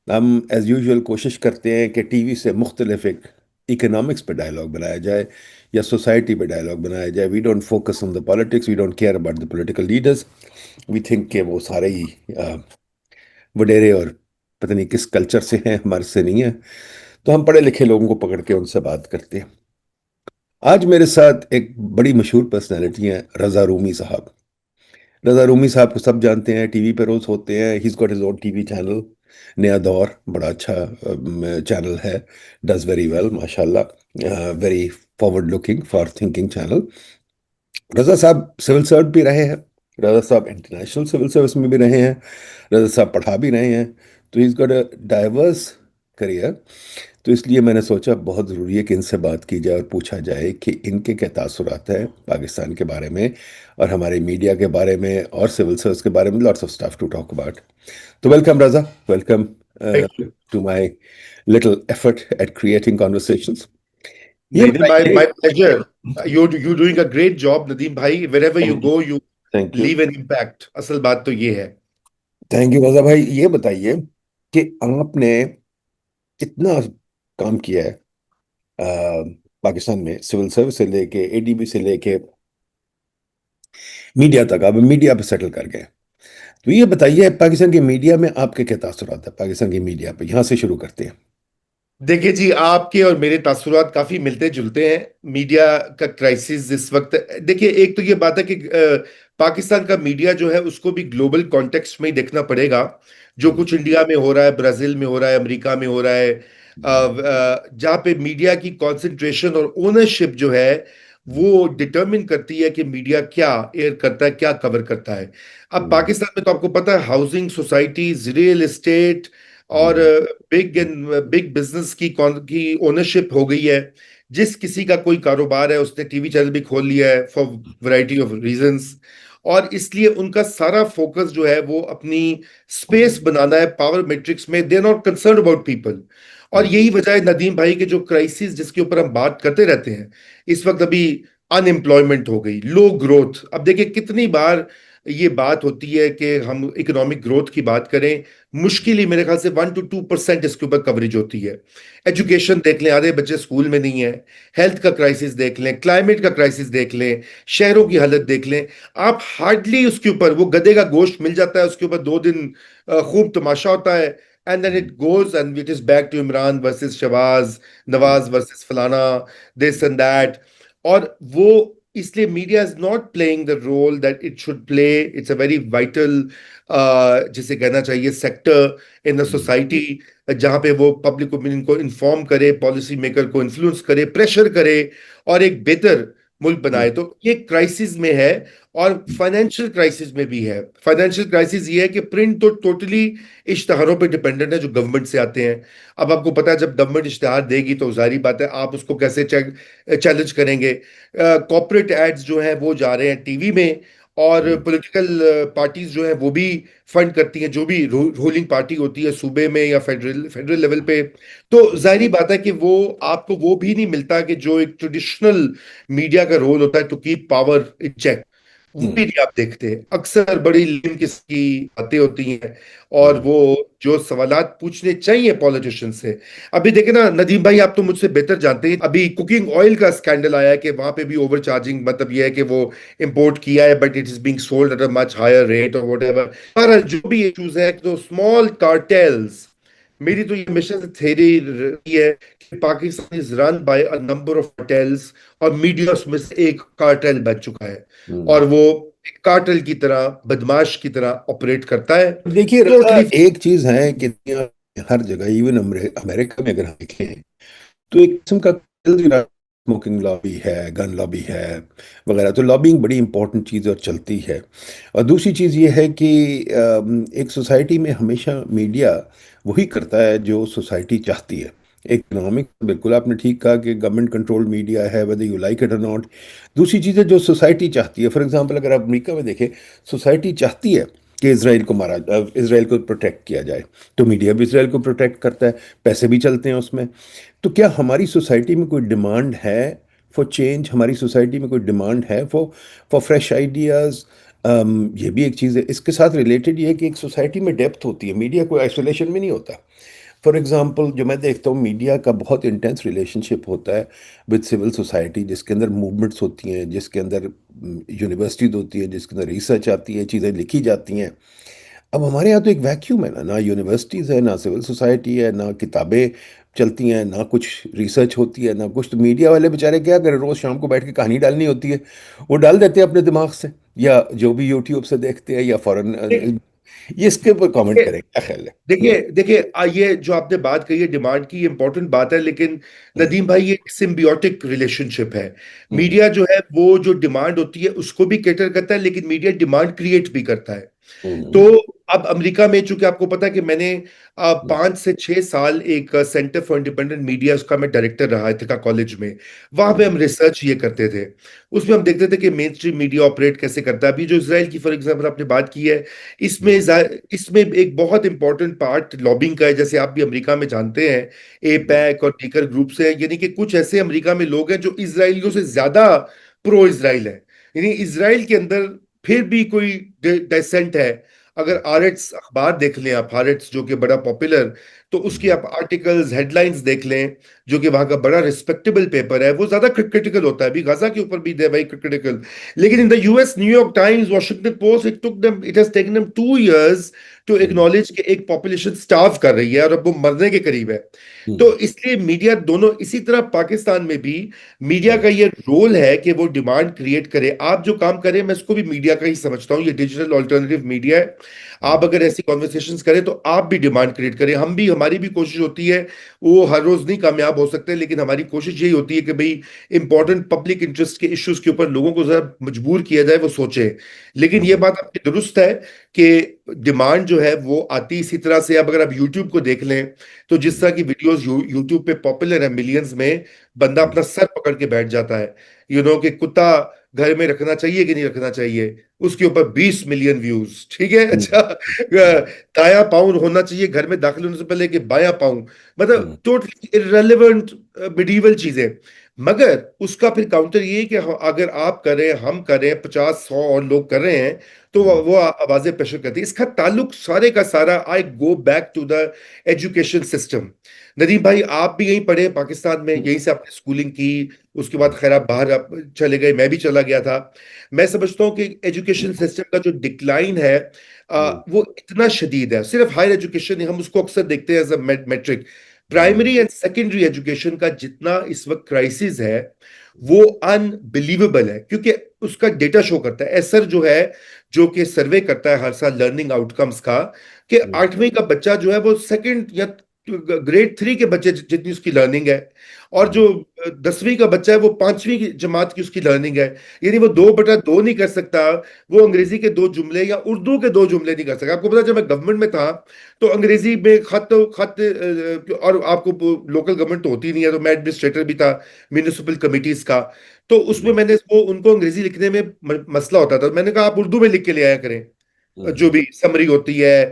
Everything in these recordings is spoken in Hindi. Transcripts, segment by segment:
हम एज यूजुअल कोशिश करते हैं कि टीवी से मुख्तलिफ एक इकोनॉमिक्स पे डायलॉग बनाया जाए या सोसाइटी पे डायलॉग बनाया जाए। We don't focus on the politics, we don't care about the political leaders. We think कि वो सारे ही वडेरे और पता नहीं किस कल्चर से हैं, हमारे से नहीं है। तो हम पढ़े लिखे लोगों को पकड़ के उनसे बात करते हैं। आज मेरे साथ एक बड़ी मशहूर पर्सनैलिटी है, रजा रूमी साहब। रजा रूमी साहब को सब जानते हैं, टीवी पे रोज होते हैं। He is got his own TV channel, Naya Daur, बड़ा अच्छा चैनल है। डज वेरी वेल माशाल्लाह, very forward looking for thinking channel. Raza sahab civil सर्व भी रहे हैं, रजा साहब इंटरनेशनल सिविल सर्विस में भी रहे हैं, रजा साहब पढ़ा भी रहे हैं। तो ही is got a diverse career. तो इसलिए मैंने सोचा बहुत ज़रूरी है कि इनसे बात की जाए और पूछा जाए कि इनके क्या तासुरात हैं पाकिस्तान के बारे में और हमारे मीडिया के बारे में और सिविल सर्विस के बारे में। Lots of stuff to talk about. तो welcome Raza, welcome Thank you. To my little effort at creating conversations. ये Nadeem, बताइए। my pleasure. You're doing a great job, Nadeem bhai. Wherever you thank you, go, you thank you, leave an impact. असल बात तो ये है। थैंक यू रजा भाई। ये बताइए कि आपने इतना काम किया है पाकिस्तान में, सिविल सर्विस से लेके एडीबी से लेके मीडिया तक, आप मीडिया पे सेटल कर गए। तो ये बताइए पाकिस्तान की मीडिया में आपके क्या तासुरात है, पाकिस्तान की मीडिया पे, यहाँ से शुरू करते हैं। देखिए जी, आपके और मेरे तासुरात काफी मिलते जुलते हैं। मीडिया का क्राइसिस इस वक्त, देखिए, एक तो ये बात है कि पाकिस्तान का मीडिया जो है उसको भी ग्लोबल कॉन्टेक्स्ट में ही देखना पड़ेगा। जो हम्म, कुछ इंडिया में हो रहा है, ब्राजील में हो रहा है, अमेरिका में हो रहा है, हम्म, जहाँ पे मीडिया की कंसंट्रेशन और ओनरशिप जो है वो डिटरमिन करती है कि मीडिया क्या एयर करता है, क्या कवर करता है। अब हम्म, पाकिस्तान में तो आपको पता है, हाउसिंग सोसाइटीज, रियल एस्टेट और हम्म, बिग बिजनेस की ओनरशिप हो गई है। जिस किसी का कोई कारोबार है उसने टीवी चैनल भी खोल लिया है फॉर वैरायटी ऑफ रीजंस। और इसलिए उनका सारा फोकस जो है वो अपनी स्पेस बनाना है पावर मैट्रिक्स में। They are not concern about people. और हम्म, यही वजह है नदीम भाई के जो क्राइसिस जिसके ऊपर हम बात करते रहते हैं इस वक्त, अभी अनएम्प्लॉयमेंट हो गई, लो ग्रोथ। अब देखिए कितनी बार ये बात होती है कि हम इकोनॉमिक ग्रोथ की बात करें, मुश्किल ही मेरे ख्याल से 1 to 2% इसके ऊपर कवरेज होती है। एजुकेशन देख लें, आधे बच्चे स्कूल में नहीं है। हेल्थ का क्राइसिस देख लें, क्लाइमेट का क्राइसिस देख लें, शहरों की हालत देख लें। आप हार्डली उसके ऊपर, वो गधे का गोश्त मिल जाता है उसके ऊपर 2 दिन खूब तमाशा होता है, and then it goes and it is back to Imran versus शवाज, नवाज वर्सेस फलाना, दिस एंड दैट। और वो इसलिए media is not playing the role that it should play. It's a very vital, जिसे कहना चाहिए, sector in the hmm, society, जहां पे वो पब्लिक ओपिनियन को इन्फॉर्म करे, पॉलिसी मेकर को इन्फ्लुएंस करे, प्रेशर करे और एक बेहतर मुल्क बनाए। हम्म, तो ये क्राइसिस में है। और फाइनेंशियल क्राइसिस में भी है। फाइनेंशियल क्राइसिस ये है कि प्रिंट तो टोटली इश्तहारों पे डिपेंडेंट है जो गवर्नमेंट से आते हैं। अब आपको पता है, जब गवर्नमेंट इश्तहार देगी तो जाहिर बात है आप उसको कैसे चैलेंज करेंगे। कॉर्पोरेट एड्स जो हैं वो जा रहे हैं टीवी में, और हम्म, पॉलिटिकल पार्टीज जो हैं वो भी फंड करती हैं, जो भी रूलिंग पार्टी होती है सूबे में या फेडरल फेडरल लेवल पे। तो जाहिर बात है कि वो आपको वो भी नहीं मिलता कि जो एक ट्रेडिशनल मीडिया का रोल होता है to keep power in check, वो हम्म, भी नहीं आप देखते। अक्सर बड़ी लेम किस्म की बातें होती हैं, और हम्म, वो जो सवालात पूछने चाहिए पॉलिटिशियन से। अभी देखे ना नदीम भाई, आप तो मुझसे बेहतर जानते हैं, अभी कुकिंग ऑयल का स्कैंडल आया है कि वहां पे भी ओवर चार्जिंग, मतलब ये है कि वो इंपोर्ट किया है but it is being sold at a much higher rate और व्हाटएवर। पर जो भी इश्यूज है, तो स्मॉल कार्टेल्स, मेरी तो ये मिशन थ्योरी रही है कि Pakistan is run by a number of cartels, और मीडिया उसमें से एक कार्टेल बन चुका है। हम्म। और वो एक कार्टेल की तरह, बदमाश की तरह ऑपरेट करता है। देखिए रजा, टोटली। एक चीज है कि दुनिया में हर जगह, इवन अमेरिका में अगर हम देखें तो एक किस्म का स्मोकिंग लॉबी है, गन लॉबी है वगैरह। तो लॉबिंग बड़ी इंपॉर्टेंट चीज़ और चलती है। और दूसरी चीज़ ये है कि एक सोसाइटी में हमेशा मीडिया वही करता है जो सोसाइटी चाहती है। इकोनॉमिक, बिल्कुल आपने ठीक कहा कि गवर्नमेंट कंट्रोल मीडिया है, वेदर यू लाइक इट और नॉट। दूसरी चीज़ है जो सोसाइटी चाहती है। फॉर एग्जांपल अगर आप अमेरिका में देखें, सोसाइटी चाहती है कि इसराइल को इसराइल को प्रोटेक्ट किया जाए, तो मीडिया भी इसराइल को प्रोटेक्ट करता है, पैसे भी चलते हैं उसमें। तो क्या हमारी सोसाइटी में कोई डिमांड है फॉर चेंज? हमारी सोसाइटी में कोई डिमांड है फॉर फॉर फ्रेश आइडियाज, ये भी एक चीज़ है। इसके साथ रिलेटेड ये है कि एक सोसाइटी में डेप्थ होती है, मीडिया कोई आइसोलेशन में नहीं होता। फॉर एग्जांपल जो मैं देखता हूँ, मीडिया का बहुत इंटेंस रिलेशनशिप होता है विद सिविल सोसाइटी, जिसके अंदर मूवमेंट्स होती हैं, जिसके अंदर यूनिवर्सिटीज होती है, जिसके अंदर रिसर्च आती है, चीज़ें लिखी जाती हैं। अब हमारे यहाँ तो एक वैक्यूम है ना, ना यूनिवर्सिटीज़ है, ना सिविल सोसाइटी है, ना किताबें चलती हैं, ना कुछ रिसर्च होती है, ना कुछ। तो मीडिया वाले बेचारे क्या करें, रोज़ शाम को बैठ के कहानी डालनी होती है, वो डाल देते हैं अपने दिमाग से, या जो भी यूट्यूब से देखते हैं, या फॉरेन। ये इसके ऊपर कमेंट करें, क्या ख्याल है? देखिए देखिए ये जो आपने बात कही है डिमांड की, ये इंपॉर्टेंट बात है, लेकिन हम्म, नदीम भाई ये सिम्बियोटिक रिलेशनशिप है। हम्म, मीडिया जो है वो जो डिमांड होती है उसको भी कैटर करता है, लेकिन मीडिया डिमांड क्रिएट भी करता है। तो हम्म, अब अमेरिका में, चूंकि आपको पता है कि मैंने हम्म, 5 से 6 साल एक सेंटर फॉर इंडिपेंडेंट मीडिया, उसका मैं डायरेक्टर रहा इथिका कॉलेज में। वहां पे हम्म, हम रिसर्च ये करते थे। उसमें हम देखते थे कि मेन स्ट्रीम मीडिया ऑपरेट कैसे करता है। अभी जो इसराइल की फॉर एग्जाम्पल आपने बात की है, इसमें हम्म, इसमें एक बहुत इंपॉर्टेंट पार्ट लॉबिंग का है, जैसे आप भी अमेरिका में जानते हैं। हम्म, एपैक और दीगर ग्रुप से, यानी कि कुछ ऐसे अमेरिका में लोग हैं जो इसराइलियों से ज्यादा प्रो इसराइल है। यानी इसराइल के अंदर फिर भी कोई डेसेंट है। अगर आरेट्स अखबार देख लें आप, हारेट्स जो कि बड़ा पॉपुलर, तो उसके हम्म, आप आर्टिकल्स हेडलाइंस देख लें, जो कि वहां का बड़ा रिस्पेक्टेबल पेपर है, वो ज्यादा क्रिटिकल होता है। अभी गाजा के ऊपर भी दे भाई क्रिटिकल। लेकिन in the US, New York Times, Washington Post, it has taken them 2 years to hmm, acknowledge कि एक पॉपुलेशन स्टार्व कर रही है और अब वो मरने के करीब है। तो हम्म, इसलिए मीडिया दोनों, इसी तरह पाकिस्तान में भी मीडिया हम्म, का ये रोल है कि वो डिमांड क्रिएट करे। आप जो काम करें, मैं इसको भी मीडिया का ही समझता हूँ, ये डिजिटल ऑल्टरनेटिव मीडिया है। आप हम्म, अगर ऐसी कॉन्वर्सेशंस करें तो आप भी डिमांड क्रिएट करें, हम भी, हमारी भी कोशिश होती है। वो हर रोज नहीं कामयाब हो सकते, लेकिन हमारी कोशिश यही होती है कि भाई इंपॉर्टेंट पब्लिक इंटरेस्ट के इश्यूज के ऊपर लोगों को जरा मजबूर किया जाए, वो सोचे। लेकिन ये हम्म, बात आपकी दुरुस्त है कि डिमांड जो है वो आती इसी तरह से। अब अगर आप यूट्यूब को देख लें, तो जिस तरह की वीडियोस यूट्यूब पे पॉपुलर है मिलियंस में, बंदा हम्म, अपना सर पकड़ के बैठ जाता है। कि कुत्ता घर में रखना चाहिए कि नहीं रखना चाहिए, उसके ऊपर 20 मिलियन व्यूज, ठीक है। अच्छा, हम्म, दाया पाँव होना चाहिए घर में दाखिल होने से पहले कि बायां पाँव, मतलब हम्म, टोटली इररेलेवेंट मिडीवल चीजें। मगर उसका फिर काउंटर ये है कि अगर आप करें, हम करें, 50 100 और लोग कर रहे हैं, तो हम्म, वो आवाजें प्रेशर करती है। इसका ताल्लुक सारे का सारा, I go back to the education system. Nadeem भाई, आप भी यहीं पढ़े पाकिस्तान में, हम्म, यहीं से आपने स्कूलिंग की। उसके बाद हम्म, खैर आप बाहर आप चले गए, मैं भी चला गया था। मैं समझता हूँ कि एजुकेशन सिस्टम का जो डिक्लाइन है, हम्म, वो इतना शदीद है। सिर्फ हायर एजुकेशन नहीं, हम उसको अक्सर देखते हैं as a metric. Hmm, primary and secondary education का जितना इस वक्त क्राइसिस है, वो अनबिलीवेबल है। क्योंकि उसका डेटा शो करता है, एसर जो है, जो कि सर्वे करता है हर साल लर्निंग आउटकम्स का, कि हम्म, 8वीं का बच्चा जो है वो सेकंड या ग्रेड 3 के बच्चे जितनी उसकी लर्निंग है, और जो हम्म, 10वीं का बच्चा है वो 5वीं की जमात की उसकी लर्निंग है। यानी वो हम्म, 2/2 नहीं कर सकता, वो अंग्रेजी के 2 जुमले या उर्दू के 2 जुमले नहीं कर सकता। आपको पता है, जब मैं गवर्नमेंट में था, तो अंग्रेजी में खत खत और आपको लोकल गवर्नमेंट तो होती नहीं है, तो मैं एडमिनिस्ट्रेटर भी था म्यूनिसिपल कमिटीज का। तो उसमें हम्म, मैंने वो उनको अंग्रेजी लिखने में मसला होता था, मैंने कहा आप उर्दू में लिख के ले आया करें। जो हम्म, भी समरी होती है,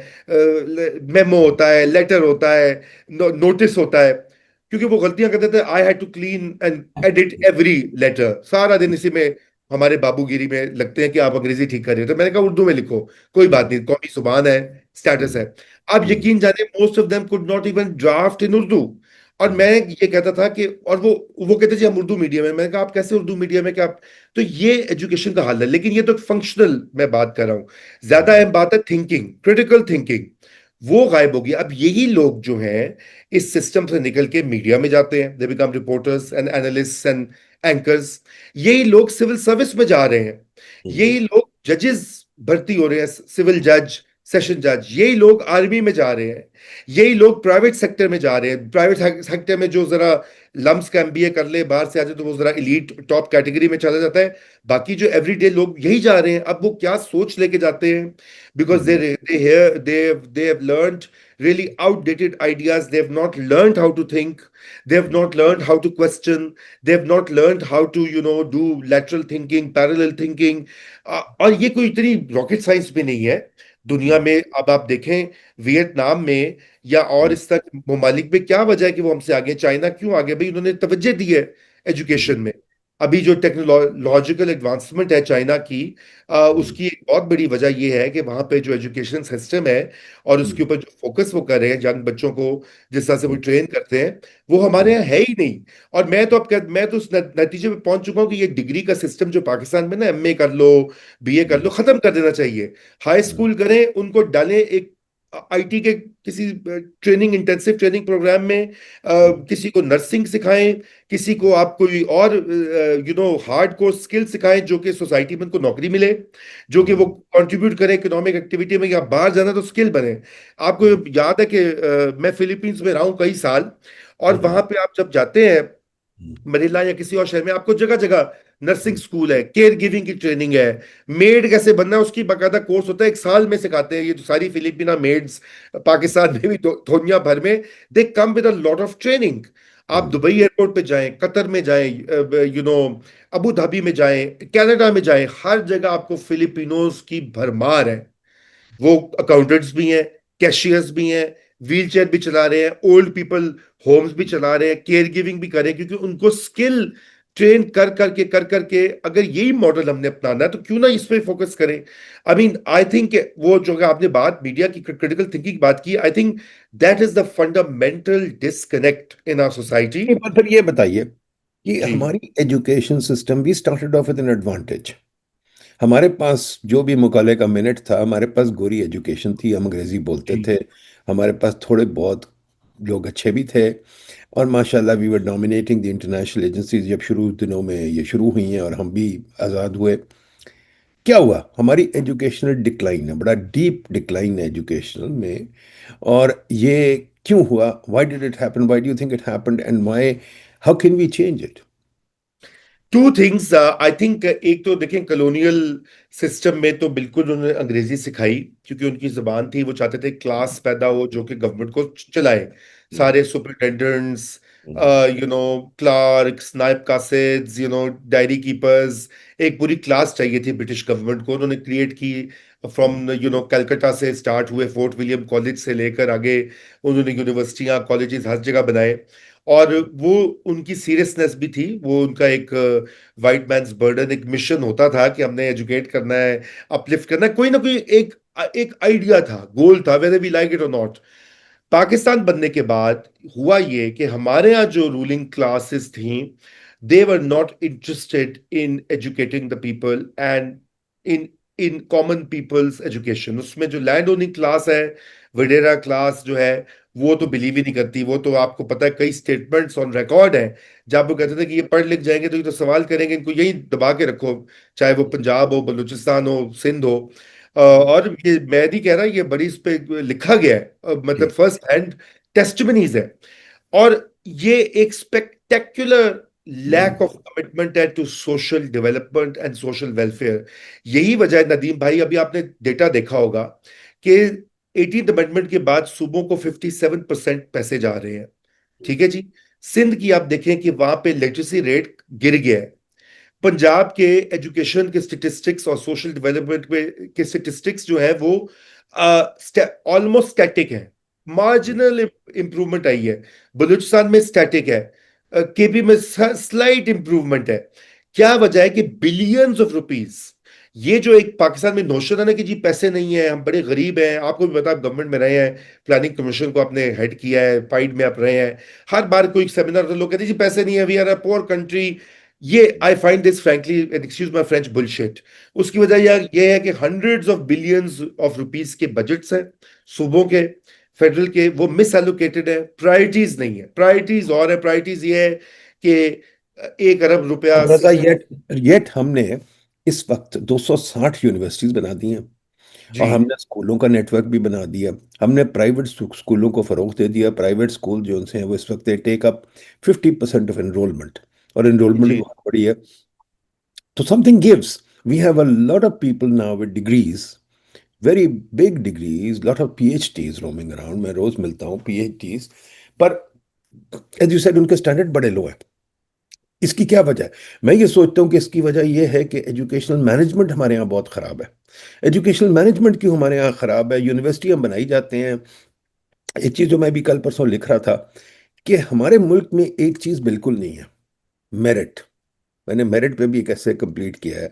मेमो होता है, लेटर होता है, नोटिस होता है। क्योंकि वो गलतियां करते थे, I had to clean and edit every letter, सारा दिन इसी में हमारे बाबूगिरी में लगते हैं कि आप अंग्रेजी ठीक कर रहे हो। तो मैंने कहा उर्दू में लिखो, कोई बात हम्म, नहीं, कौमी जुबान है, स्टेटस है। हम्म, आप हम्म, यकीन जाने, most of them could not even draft इन उर्दू। और मैं ये कहता था कि, और वो कहते जी हम उर्दू मीडियम है। मैंने कहा आप कैसे उर्दू मीडियम है, क्या आप? तो ये एजुकेशन का हाल है। लेकिन ये तो फंक्शनल मैं बात कर रहा हूं। ज्यादा हम्म, अहम बात है थिंकिंग, क्रिटिकल थिंकिंग, वो गायब होगी। अब यही लोग जो हैं इस सिस्टम से निकल के मीडिया में जाते हैं, they become reporters and analysts and anchors. यही लोग सिविल सर्विस में जा रहे हैं। हम्म, यही लोग जजेस भर्ती हो रहे हैं, सिविल जज, सेशन जज। यही लोग आर्मी में जा रहे हैं। यही लोग प्राइवेट सेक्टर में जा रहे हैं। प्राइवेट सेक्टर में जो जरा लम्स का एमबीए कर ले, बाहर से आ जाए, तो वो जरा इलीट टॉप कैटेगरी में चला जाता है। बाकी जो एवरीडे लोग यही जा रहे हैं। अब वो क्या सोच लेके जाते हैं? because hmm, they hear they have learned really outdated ideas. They have not learned how to think. They have not learned how to question. They have not learned how to do lateral thinking, parallel thinking. और ये कोई इतनी रॉकेट साइंस भी नहीं है दुनिया हम्म, में। अब आप देखें वियतनाम में या और हम्म, इस तक ममालिक में, क्या वजह है कि वो हमसे आगे? चाइना क्यों आगे? भाई उन्होंने तवज्जो दी है एजुकेशन में। अभी जो टेक्नोलॉजिकल एडवांसमेंट है चाइना की, हम्म, उसकी एक बहुत बड़ी वजह यह है कि वहाँ पे जो एजुकेशन सिस्टम है और उसके हम्म, ऊपर जो फोकस वो कर रहे हैं यंग बच्चों को, जिस तरह से वो हम्म, ट्रेन करते हैं, वो हमारे हम्म, यहाँ है ही नहीं। और मैं तो उस नतीजे पे पहुंच चुका हूँ कि ये डिग्री का सिस्टम जो पाकिस्तान में ना, एमए कर लो, बीए कर लो, हम्म, खत्म कर देना चाहिए। हाई हम्म, स्कूल करें, उनको डालें एक आईटी के किसी ट्रेनिंग, इंटेंसिव ट्रेनिंग प्रोग्राम में, किसी को नर्सिंग सिखाएं, किसी को आप कोई और हार्ड कोर स्किल सिखाएं जो कि सोसाइटी में उनको नौकरी मिले, जो कि वो हम्म, कंट्रीब्यूट करें इकोनॉमिक एक्टिविटी में, या बाहर जाना तो स्किल बने। आपको हम्म, याद है कि मैं फिलीपींस में रहा हूं कई साल, और हम्म, वहां पे आप जब जाते हैं हम्म, मनीला या किसी और शहर में, आपको जगह जगह नर्सिंग हम्म, स्कूल है, केयर गिविंग की ट्रेनिंग है, मेड कैसे बनना है उसकी बाकायदा कोर्स होता है, एक साल में सिखाते हैं। ये जो सारी फिलिपिना मेड्स पाकिस्तान में भी दुनिया भर में, they come with a lot of training. आप हम्म, दुबई एयरपोर्ट पे जाएं, कतर में जाएं, अबू धाबी में जाएं, कनाडा में जाएं, हर जगह आपको फिलिपिनोज की भरमार है। वो अकाउंटेंट्स भी हैं, कैशियर्स भी हैं, व्हील चेयर भी चला रहे हैं, ओल्ड पीपल होम्स भी चला रहे हैं, केयर गिविंग भी कर रहे हैं, क्योंकि उनको स्किल ट्रेन कर करके अगर यही मॉडल हमने अपनाना है तो क्यों ना इस पे फोकस करें। आई मीन आई थिंक वो जो आपने बात मीडिया की क्रिटिकल थिंकिंग की बात की, I think that is the fundamental disconnect in our society. नहीं, पर फिर ये बताइए कि जी हमारी एजुकेशन सिस्टम भी started off with an advantage. हमारे पास जो भी मुकाले का मिनट था, हमारे पास गोरी एजुकेशन थी, हम अंग्रेजी बोलते जी थे, हमारे पास थोड़े बहुत लोग अच्छे भी थे, और माशाल्लाह we were dominating the international agencies जब शुरू दिनों में ये शुरू हुई हैं और हम भी आज़ाद हुए। क्या हुआ, हमारी एजुकेशनल डिक्लाइन है, बड़ा डीप डिक्लाइन है एजुकेशनल में। और ये क्यों हुआ, why did it happen, why do you think it happened, and why, how can we change it? Two things I think. एक तो देखें, कॉलोनियल सिस्टम में तो बिल्कुल उन्होंने अंग्रेजी सिखाई, क्योंकि उनकी जबान थी, वो चाहते थे क्लास पैदा हो जो कि गवर्नमेंट को चलाए। सारे सुपरिटेंडेंट्स, क्लार्क्स, नायब कासिद्स, डायरी कीपर्स, एक पूरी क्लास चाहिए थी ब्रिटिश गवर्नमेंट को, उन्होंने क्रिएट की। फ्रॉम कलकत्ता से स्टार्ट हुए, फोर्ट विलियम कॉलेज से लेकर आगे उन्होंने यूनिवर्सिटियां, कॉलेजेस हर जगह बनाए। और वो उनकी सीरियसनेस भी थी, वो उनका एक वाइट मैन्स बर्डन, एक मिशन होता था कि हमने एजुकेट करना है, अपलिफ्ट करना है, कोई ना कोई एक एक आइडिया था, गोल था, वेदर वी लाइक इट और नॉट। पाकिस्तान बनने के बाद हुआ ये कि हमारे यहाँ जो रूलिंग क्लासेस थी, they were not interested in educating the people and in in common people's education. उसमें जो लैंड ओनिंग क्लास है, वडेरा क्लास जो है, वो तो बिलीव ही नहीं करती। वो तो आपको पता है, कई स्टेटमेंट्स ऑन रिकॉर्ड हैं जब वो कहते थे कि ये पढ़ लिख जाएंगे तो ये तो सवाल करेंगे, इनको यही दबा के रखो, चाहे वो पंजाब हो, बलूचिस्तान हो, सिंध हो। और ये मैं नहीं कह रहा, ये बड़ी इस पे लिखा गया है, मतलब जी। फर्स्ट हैंड टेस्टिमनीज है। और ये एक स्पेक्टेक्युलर लैक ऑफ कमिटमेंट है to social development and social welfare. यही वजह है नदीम भाई, अभी आपने डेटा देखा होगा कि 18th अमेंडमेंट के बाद सूबों को 57% पैसे जा रहे हैं। ठीक है जी। सिंध की आप देखें कि वहां पे लिटरेसी रेट गिर गया है। पंजाब के एजुकेशन के स्टेटिस्टिक्स और सोशल डेवलपमेंट के स्टेटिस्टिक्स जो है वो ऑलमोस्ट स्टैटिक है, मार्जिनल इंप्रूवमेंट आई है। बलूचिस्तान में स्टैटिक है, केपी में स्लाइट इंप्रूवमेंट है। क्या वजह है कि बिलियंस ऑफ रुपीस, ये जो एक पाकिस्तान में नोशन है ना कि जी पैसे नहीं है, हम बड़े गरीब हैं, आपको भी पता, आप गवर्नमेंट में रहे हैं, प्लानिंग कमीशन को आपने हेड किया है, पाइड में आप रहे हैं, हर बार कोई सेमिनार तो लोग कहते हैं जी पैसे नहीं है, we are a poor country. ये I find this frankly, excuse my French, bullshit. उसकी वजह ये है कि hundreds of billions of rupees के बजट्स हैं सूबों के, फेडरल के, वो मिस एलोकेटेड है, प्रायोरिटीज नहीं है। प्रायोरिटीज और है, प्रायोरिटीज ये है कि 1 अरब रुपया अब रजा, येट येट हमने इस वक्त 260 यूनिवर्सिटीज बना दी हैं, और जी हमने स्कूलों का नेटवर्क भी बना दिया। हमने प्राइवेट स्कूलों को फरोग दे दिया। प्राइवेट स्कूल जो उनसे हैं वो इस वक्त टेक अप 50% ऑफ एनरोलमेंट, और एनरोलमेंट भी जी बहुत बड़ी है। तो something gives. We have a lot of people now with degrees, very big degrees, lot of PhDs roaming around. मैं रोज मिलता हूँ पीएचडीज, पर एज यू सेड उनके स्टैंडर्ड बड़े लो है। इसकी क्या वजह है? मैं ये सोचता हूँ कि इसकी वजह यह है कि एजुकेशनल मैनेजमेंट हमारे यहाँ बहुत ख़राब है। एजुकेशनल मैनेजमेंट क्यों हमारे यहाँ ख़राब है? यूनिवर्सिटी हम बनाई जाते हैं। एक चीज़ जो मैं भी कल परसों लिख रहा था कि हमारे मुल्क में एक चीज़ बिल्कुल नहीं है, मेरिट। मैंने मेरिट पे भी एक ऐसे कंप्लीट किया है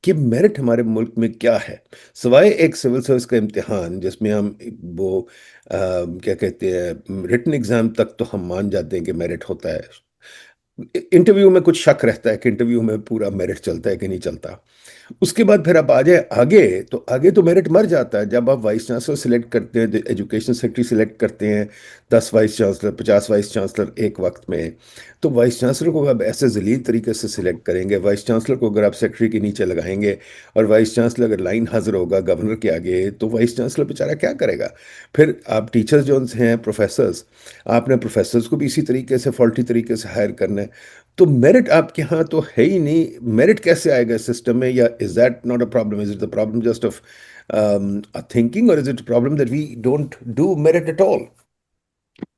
कि मेरिट हमारे मुल्क में क्या है, सिवाय एक सिविल सर्विस का इम्तिहान जिसमें हम वो क्या कहते हैं रिटन एग्जाम तक तो हम मान जाते हैं कि मेरिट होता है। इंटरव्यू में कुछ शक रहता है कि इंटरव्यू में पूरा मेरिट चलता है कि नहीं चलता। उसके बाद फिर आप आ जाए आगे, तो आगे तो मेरिट मर जाता है जब आप वाइस चांसलर सिलेक्ट करते हैं, एजुकेशन सेक्रेटरी सिलेक्ट करते हैं, 10 वाइस चांसलर 50 वाइस चांसलर एक वक्त में। तो वाइस चांसलर को आप ऐसे जलील तरीके से सिलेक्ट करेंगे, वाइस चांसलर को अगर आप सेक्रेटरी के नीचे लगाएंगे और वाइस चांसलर अगर लाइन हाजिर होगा गवर्नर के आगे, तो वाइस चांसलर बेचारा क्या करेगा? फिर आप टीचर्स जो हैं प्रोफेसर्स, आपने प्रोफेसर्स को भी इसी तरीके से फॉल्टी तरीके से हायर करना है। तो मेरिट आपके यहाँ तो है ही नहीं, मेरिट कैसे आएगा सिस्टम में? या is that not a problem? Is it the problem just of a thinking, or is it a problem that we don't do merit at all?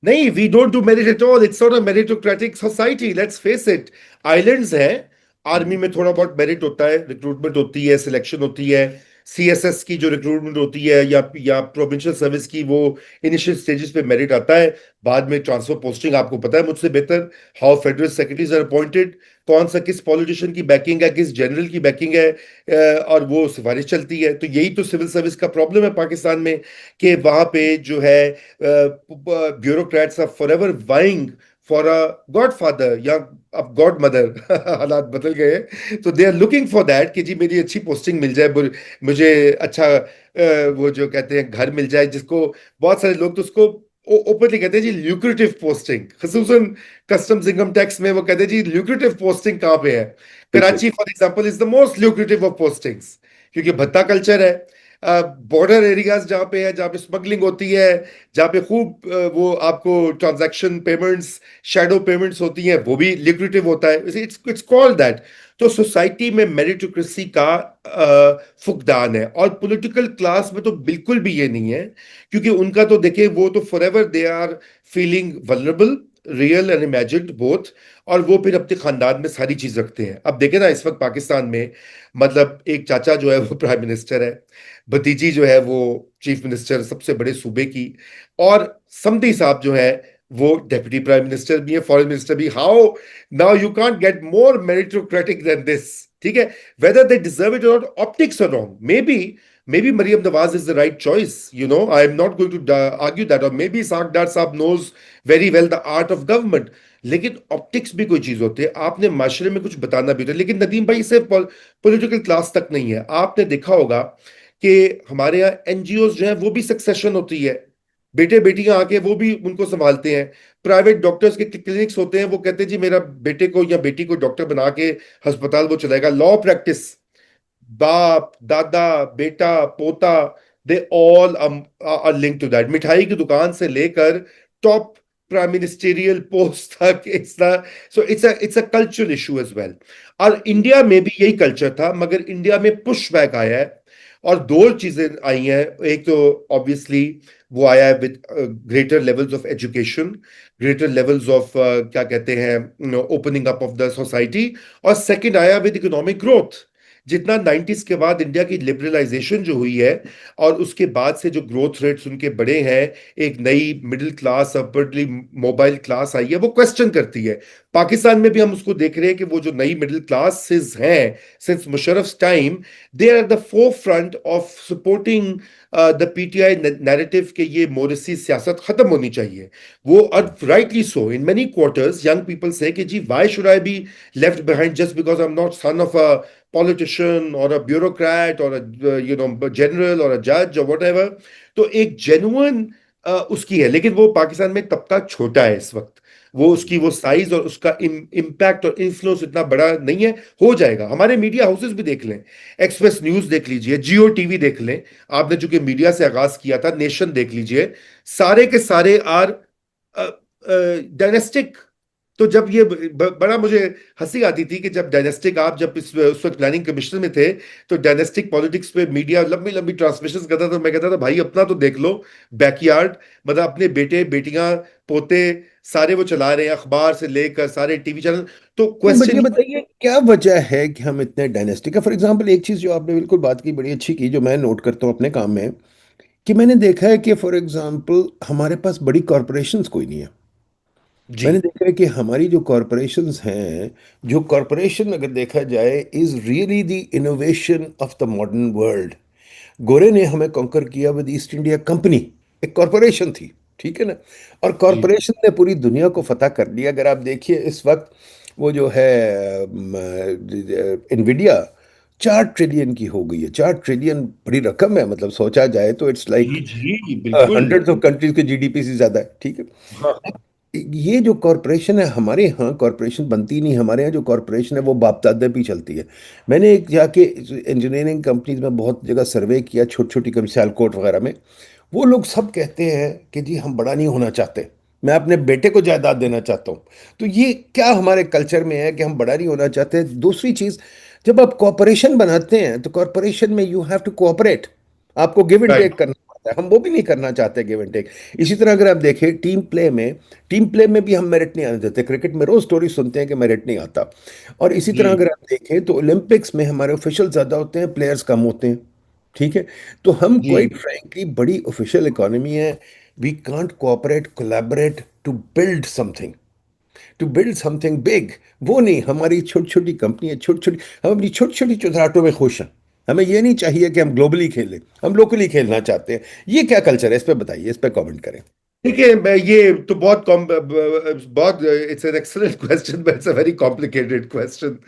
नहीं, we don't do merit at all, it's not a meritocratic society, let's face it. Islands है, आर्मी में थोड़ा बहुत मेरिट होता है, रिक्रूटमेंट होती है, सिलेक्शन होती है। सीएसएस की जो रिक्रूटमेंट होती है या प्रोविंशियल सर्विस की, वो इनिशियल स्टेजेस पे मेरिट आता है, बाद में ट्रांसफर पोस्टिंग। आपको पता है मुझसे बेहतर how federal secretaries are appointed, कौन सा किस पॉलिटिशियन की बैकिंग है, किस जनरल की बैकिंग है, और वो सिफारिश चलती है। तो यही तो सिविल सर्विस का प्रॉब्लम है पाकिस्तान में, कि वहां पे जो है bureaucrats are forever vying for a godfather या अब गॉड मदर। हालात बदल गए हैं, तो they are looking for that कि जी मेरी अच्छी पोस्टिंग मिल जाए, मुझे अच्छा वो जो कहते हैं घर मिल जाए, जिसको बहुत सारे लोग तो उसको ओपनली कहते हैं जी ल्यूक्रेटिव पोस्टिंग, खसूसन कस्टम्स इनकम टैक्स में वो कहते हैं जी ल्यूक्रेटिव पोस्टिंग कहाँ पे है। बिल्कुल। Karachi for example is the most lucrative of postings, क्योंकि भत्ता कल्चर है। बॉर्डर एरियाज जहाँ पे है, जहाँ पे स्मगलिंग होती है, जहाँ पे खूब वो आपको ट्रांजैक्शन पेमेंट्स, शैडो पेमेंट्स होती हैं, वो भी लिक्विडेटिव होता है। It's it's called that. तो सोसाइटी में मेरिटोक्रेसी का फुकदान है, और पॉलिटिकल क्लास में तो बिल्कुल भी ये नहीं है, क्योंकि उनका तो देखिए वो तो forever they are feeling vulnerable, real and imagined both. और वो फिर अपने खानदान में सारी चीज रखते हैं। अब देखें ना, इस वक्त पाकिस्तान में मतलब एक चाचा जो है वो प्राइम मिनिस्टर है, भतीजी जो है वो चीफ मिनिस्टर सबसे बड़े सूबे की, और समधी साहब जो है वो डेप्यूटी प्राइम मिनिस्टर भी है, फॉरेन मिनिस्टर भी। How now you can't get more meritocratic than this. ठीक है, वेदर दे डिजर्व इट और not, optics are wrong. maybe Mariam Nawaz is the right choice. I am not going to argue that. Or maybe Saak Dar Saab knows very well the art of government. लेकिन ऑप्टिक्स भी कोई चीज होती है, आपने माशरे में कुछ बताना भी होता है। लेकिन नदीम भाई, इसे पॉलिटिकल क्लास तक नहीं है। आपने देखा होगा कि हमारे यहाँ एनजीओ जो है वो भी सक्सेशन होती है, बेटे बेटियां आके वो भी उनको संभालते हैं। प्राइवेट डॉक्टर्स के क्लिनिक्स होते हैं, वो कहते हैं जी मेरा बेटे को या बेटी को डॉक्टर बना के अस्पताल वो चलाएगा। लॉ प्रैक्टिस, बाप दादा बेटा पोता, they all are link to that. मिठाई की दुकान से लेकर टॉप प्राइम मिनिस्टेरियल पोस्ट तक, it's a cultural issue as well. और इंडिया में भी यही कल्चर था, मगर इंडिया में पुश बैक आया है, और दो चीजें आई हैं। एक तो ऑब्वियसली वो आया है with greater levels of education, greater levels of क्या कहते हैं opening up of the society, और सेकंड आया विद इकोनॉमिक ग्रोथ। जितना 90s के बाद इंडिया की लिबरलाइजेशन जो हुई है, और उसके बाद से जो ग्रोथ रेट्स उनके बड़े हैं, एक नई middle class upwardly mobile class आई है, वो क्वेश्चन करती है। पाकिस्तान में भी हम उसको देख रहे हैं कि वो जो नई मिडिल क्लासेस हैं since Musharraf time, they are the forefront of supporting the PTI narrative के ये मोरसी सियासत खत्म होनी चाहिए। वो, और rightly so, in many quarters young people से कि जी why should I be left behind just because I am not son of a politician or a bureaucrat or a general or a judge or whatever। तो एक जेन्युइन उसकी है, लेकिन वो पाकिस्तान में तबका छोटा है इस वक्त। वो उसकी वो साइज और उसका इम्पैक्ट और इन्फ्लुएंस इतना बड़ा नहीं है। हो जाएगा। हमारे मीडिया हाउसेस भी देख लें, एक्सप्रेस न्यूज देख लीजिए, जियो टीवी देख लें, आपने चूंकि मीडिया से आगाज किया था, नेशन देख लीजिए, सारे के सारे आर डायनेस्टिक। तो जब ये बड़ा मुझे हंसी आती थी कि जब डायनेस्टिक, आप जब उस वक्त प्लानिंग कमिश्नर में थे, तो डायनेस्टिक पॉलिटिक्स पे मीडिया लंबी लंबी ट्रांसमिशन करता था, तो मैं कहता था भाई अपना तो देख लो बैकयार्ड। मतलब अपने बेटे बेटियां पोते सारे वो चला रहे हैं, अखबार से लेकर सारे टीवी चैनल। तो नहीं, बट क्वेश्चन ये ये, बताइए क्या वजह है कि हम इतने डायनेस्टिक है? फॉर एग्जांपल एक चीज जो आपने बिल्कुल बात की, बड़ी अच्छी की, जो मैं नोट करता हूँ अपने काम में, कि मैंने देखा है कि फॉर एग्जांपल हमारे पास बड़ी कॉरपोरेशंस कोई नहीं है। मैंने जी देखा है कि हमारी जो कॉरपोरेशंस हैं, जो कॉरपोरेशन अगर देखा जाए is really the innovation of the modern world. गोरे ने हमें कॉन्कर किया विद ईस्ट इंडिया कंपनी, एक कॉरपोरेशन थी, ठीक है ना। और जी कॉरपोरेशन ने पूरी दुनिया को फतह कर लिया। अगर आप देखिए इस वक्त वो जो है इनविडिया 4 ट्रिलियन की हो गई है। 4 ट्रिलियन बड़ी रकम है, मतलब सोचा जाए तो इट्स लाइक जी जी बिल्कुल। हंड्रेड्स ऑफ कंट्रीज के जीडीपी से ज्यादा है, ठीक है। हाँ ये जो कॉरपोरेशन है, हमारे यहाँ कॉरपोरेशन बनती नहीं, हमारे यहाँ जो कॉरपोरेशन है वो बाप दादा भी चलती है। मैंने एक जाके इंजीनियरिंग कंपनीज में बहुत जगह सर्वे किया, छोटी छोटी कभी सियालकोट वगैरह में। वो लोग सब कहते हैं कि जी हम बड़ा नहीं होना चाहते, मैं अपने बेटे को जायदाद देना चाहता हूँ। तो ये क्या हमारे कल्चर में है कि हम बड़ा नहीं होना चाहते। दूसरी चीज, जब आप कॉरपोरेशन बनाते हैं तो कॉरपोरेशन में यू हैव टू कोऑपरेट, आपको गिव एंड राइट टेक करना पड़ता है। हम वो भी नहीं करना चाहते गिव एंड टेक। इसी तरह अगर आप देखें टीम प्ले में भी हम मेरिट नहीं आने देते। क्रिकेट में रोज स्टोरी सुनते हैं कि मेरिट नहीं आता। और इसी तरह जी अगर आप देखें तो ओलंपिक्स में हमारे ऑफिशियल ज्यादा होते हैं, प्लेयर्स कम होते हैं, ठीक है। तो हम जी क्वाइट फ्रैंकली बड़ी ऑफिशियल इकोनॉमी है, we can't cooperate collaborate to build something big. वो नहीं, हमारी छोटी छोटी कंपनी है, छोटी छोटी, हम अपनी छोटी छोटी चुतराटों में खुश हैं। हमें ये नहीं चाहिए कि हम ग्लोबली खेलें, हम लोकली खेलना चाहते हैं। ये क्या कल्चर है, इस पे बताइए, इस पे कमेंट करें। ठीक है। मैं ये तो बहुत बहुत it's an excellent question but it's a very complicated question.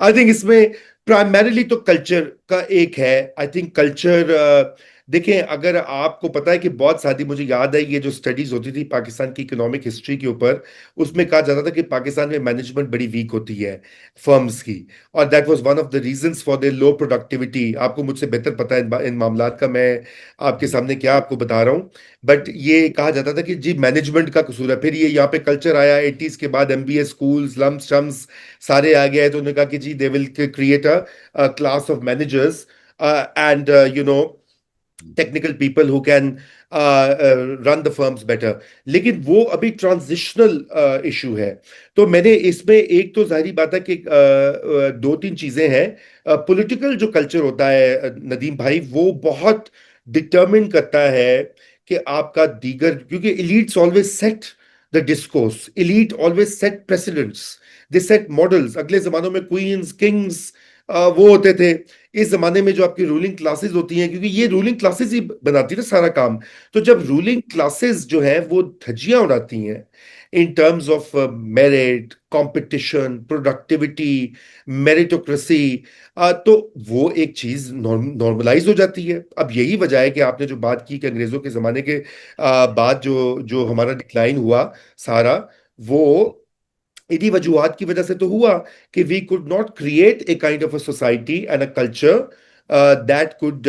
I think इसमें प्राइमरीली तो कल्चर का एक है। आई थिंक कल्चर देखें, अगर आपको पता है कि बहुत सारी, मुझे याद है ये जो स्टडीज होती थी पाकिस्तान की इकोनॉमिक हिस्ट्री के ऊपर, उसमें कहा जाता था कि पाकिस्तान में मैनेजमेंट बड़ी वीक होती है फर्म्स की। और that was one of the reasons for the low productivity. आपको मुझसे बेहतर पता है इन मामलात का, मैं आपके जी सामने क्या आपको बता रहा हूँ। बट ये कहा जाता था कि जी मैनेजमेंट का कसूर है। फिर ये यहाँ पे कल्चर आया 80s के बाद, एमबीए स्कूल्स लम्स शम्स सारे आ गए, तो उन्होंने कहा कि जी they will create a class of managers and you know technical people who can run the firms better. लेकिन वो अभी ट्रांजिशनल इशू है। तो मैंने इसमें एक तो जाहिर बात है कि दो तीन चीजें हैं। पॉलिटिकल जो कल्चर होता है नदीम भाई, वो बहुत डिटरमिन करता है कि आपका दीगर, क्योंकि elites always set the discourse, elite always set precedents, they set models. अगले जमानों में क्वींस किंग्स वो होते थे। इस जमाने में जो आपकी रूलिंग क्लासेस होती हैं, क्योंकि ये रूलिंग क्लासेस ही बनाती है ना सारा काम। तो जब रूलिंग क्लासेस जो है वो धज्जियां उड़ाती हैं in terms of merit, competition, productivity, meritocracy, तो वो एक चीज नॉर्मलाइज हो जाती है। अब यही वजह है कि आपने जो बात की कि अंग्रेजों के जमाने के बाद जो जो हमारा डिक्लाइन हुआ सारा, वो इन्हीं वजूहत की वजह से तो हुआ कि we could not create a kind of a society and a culture that could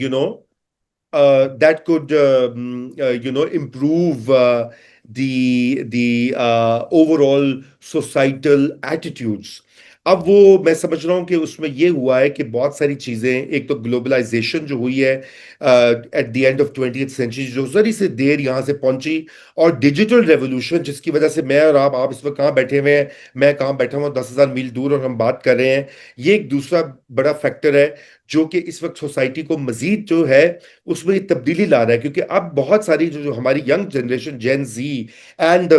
you know that could improve the overall societal attitudes. अब वो मैं समझ रहा हूँ कि उसमें ये हुआ है कि बहुत सारी चीजें, एक तो ग्लोबलाइजेशन जो हुई है at the end of 20th century, जो जरी से देर यहाँ से पहुंची, और डिजिटल रेवोल्यूशन जिसकी वजह से मैं और आप इस वक्त कहाँ बैठे हुए हैं, मैं कहाँ बैठा हुआ 10,000 मील दूर और हम बात कर रहे हैं। ये एक दूसरा बड़ा फैक्टर है जो कि इस वक्त सोसाइटी को मजीद जो है उसमें तब्दीली ला रहा है। क्योंकि अब बहुत सारी जो जो हमारी young generation, Gen Z and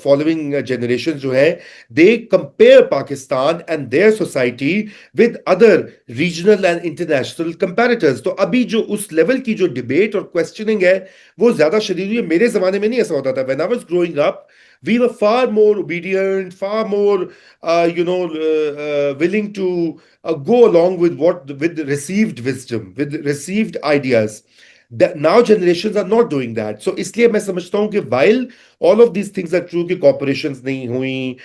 following generation जो है, they compare Pakistan and their society with other regional and international comparators. तो अभी जो उस लेवल की जो डिबेट और क्वेश्चनिंग है वो ज्यादा शदीद हुई है। मेरे जमाने में नहीं ऐसा होता था। When I was growing up, we were far more obedient, far more willing to go along with what, with received wisdom, with received ideas. That now generations are not doing that. So इसलिए मैं समझता हूँ कि while all of these things are true कि corporations नहीं हुई,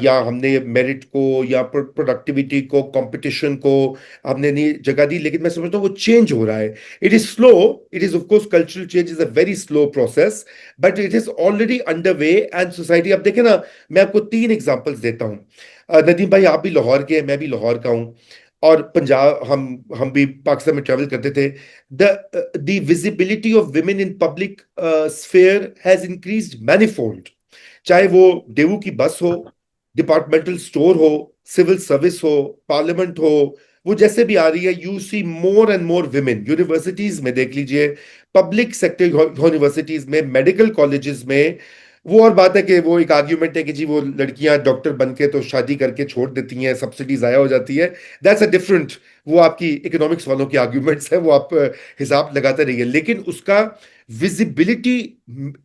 या हमने मेरिट को या प्रोडक्टिविटी को, कंपटीशन को हमने नहीं जगह दी, लेकिन मैं समझता हूँ वो चेंज हो रहा है। It is slow, it is of course, cultural change is a very slow process, but it is already under way. And society, अब देखें ना, मैं आपको तीन एग्जांपल्स देता हूँ। नदीम भाई, आप भी लाहौर के हैं, मैं भी लाहौर का हूँ, और पंजाब, हम भी पाकिस्तान में ट्रैवल करते थे। The visibility of women in public sphere has increased manifold. चाहे वो डेवू की बस हो, डिपार्टमेंटल स्टोर हो, सिविल सर्विस हो, पार्लियामेंट हो, वो जैसे भी आ रही है, you see more and more women universities में, देख लीजिए पब्लिक सेक्टर यूनिवर्सिटीज में, मेडिकल कॉलेजेस में। वो और बात है कि वो एक आर्ग्यूमेंट है कि जी वो लड़कियां डॉक्टर बन के तो शादी करके छोड़ देती हैं, सब्सिडी जाया हो जाती है। दैट्स अ डिफरेंट, वो आपकी इकोनॉमिक्स वालों की आर्ग्यूमेंट्स है, वो आप हिसाब लगाते रहिए, लेकिन उसका विजिबिलिटी